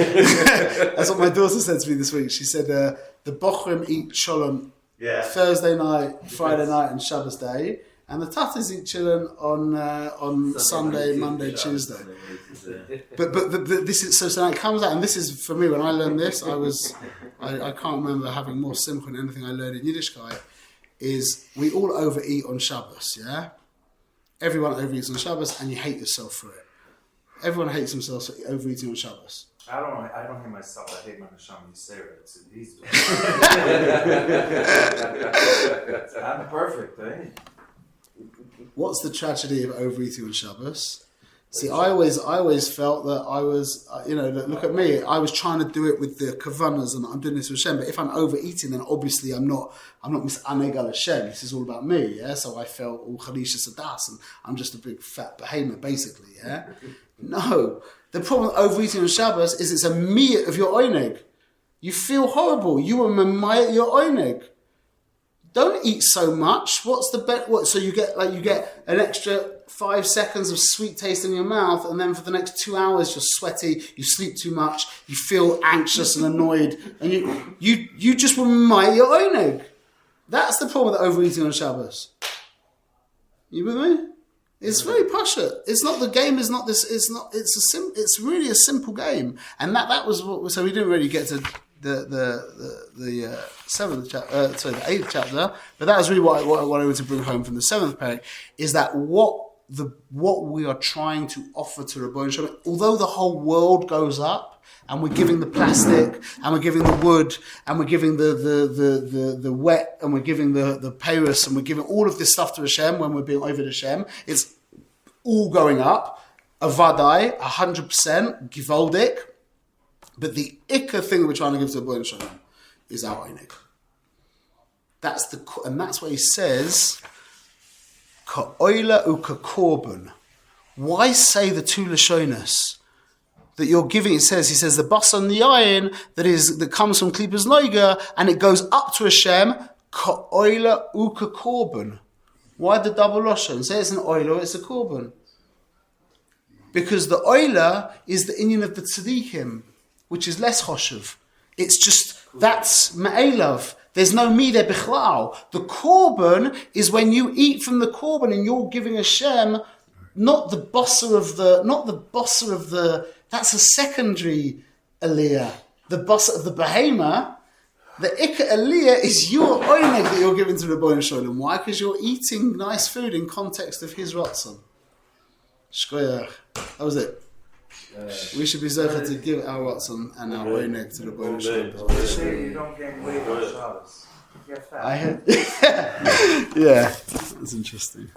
That's what my daughter said to me this week. She said the Bochrim eat sholem Thursday night, Friday night, and Shabbos day, and the Tatas eat chillin on Sunday, Monday, Tuesday. But this is so now it comes out, and this is for me when I learned this. I can't remember having more simple than anything I learned in Yiddishkeit. Is we all overeat on Shabbos, yeah? Everyone overeats on Shabbos, and you hate yourself for it. Everyone hates themselves for overeating on Shabbos. I don't hate myself. I hate my neshama Yisera. It's easy. I'm perfect, eh? What's the tragedy of overeating on Shabbos? See, I always felt that I was, look at me. I was trying to do it with the kavanas, and I'm doing this with Hashem. But if I'm overeating, then obviously I'm not misaneg al Hashem. This is all about me, yeah. So I felt all chalisha sadas, and I'm just a big fat behemoth, basically, yeah. No, the problem with overeating on Shabbos is it's a miyat of your oineg. You feel horrible. You are mamayat your oineg. Don't eat so much. What's the bet? So you get an extra 5 seconds of sweet taste in your mouth, and then for the next 2 hours you're sweaty. You sleep too much. You feel anxious and annoyed, and you just remind your own egg. That's the problem with overeating on Shabbos. You with me? It's very pasha. It's not the game. Is not this. It's not. It's really a simple game, and that was what. So we didn't really get to the seventh chapter, the 8th chapter, but that was really what I wanted to bring home from the 7th parak, is that what we are trying to offer to Rebbeinu Shalom, although the whole world goes up, and we're giving the plastic, and we're giving the wood, and we're giving the wet, and we're giving the peiros, and we're giving all of this stuff to Hashem when we're being over to Hashem, it's all going up, avadai, 100%, givaldik. But the ikka thing that we're trying to give to the Rebbeinu Shalom is our oineg. And that's what he says, ka'oila u'kakorban. Why say the two lashonas that you're giving? He says the basar and the yayin that comes from klipas noiga and it goes up to Hashem. Ka'oila u'kakorban. Why the double lashon? Say it's an oila, it's a korban. Because the oila is the inyan of the tzaddikim, which is less choshev. It's just, that's ma'elav. There's no me there bichlal. The korban is when you eat from the korban and you're giving Hashem not the basar of the, that's a secondary aliyah. The basar of the behemoth, the ikka aliyah is your oineg that you're giving to the Rebbeinu Shalom. Why? Because you're eating nice food in context of his ratzon. Shkoyach. That was it. We should be zeichet to give our Ratzon and our Oineg to the Boiler Shalom. They say you don't gain weight on Shabbos. You get fat. I had, yeah, that's interesting.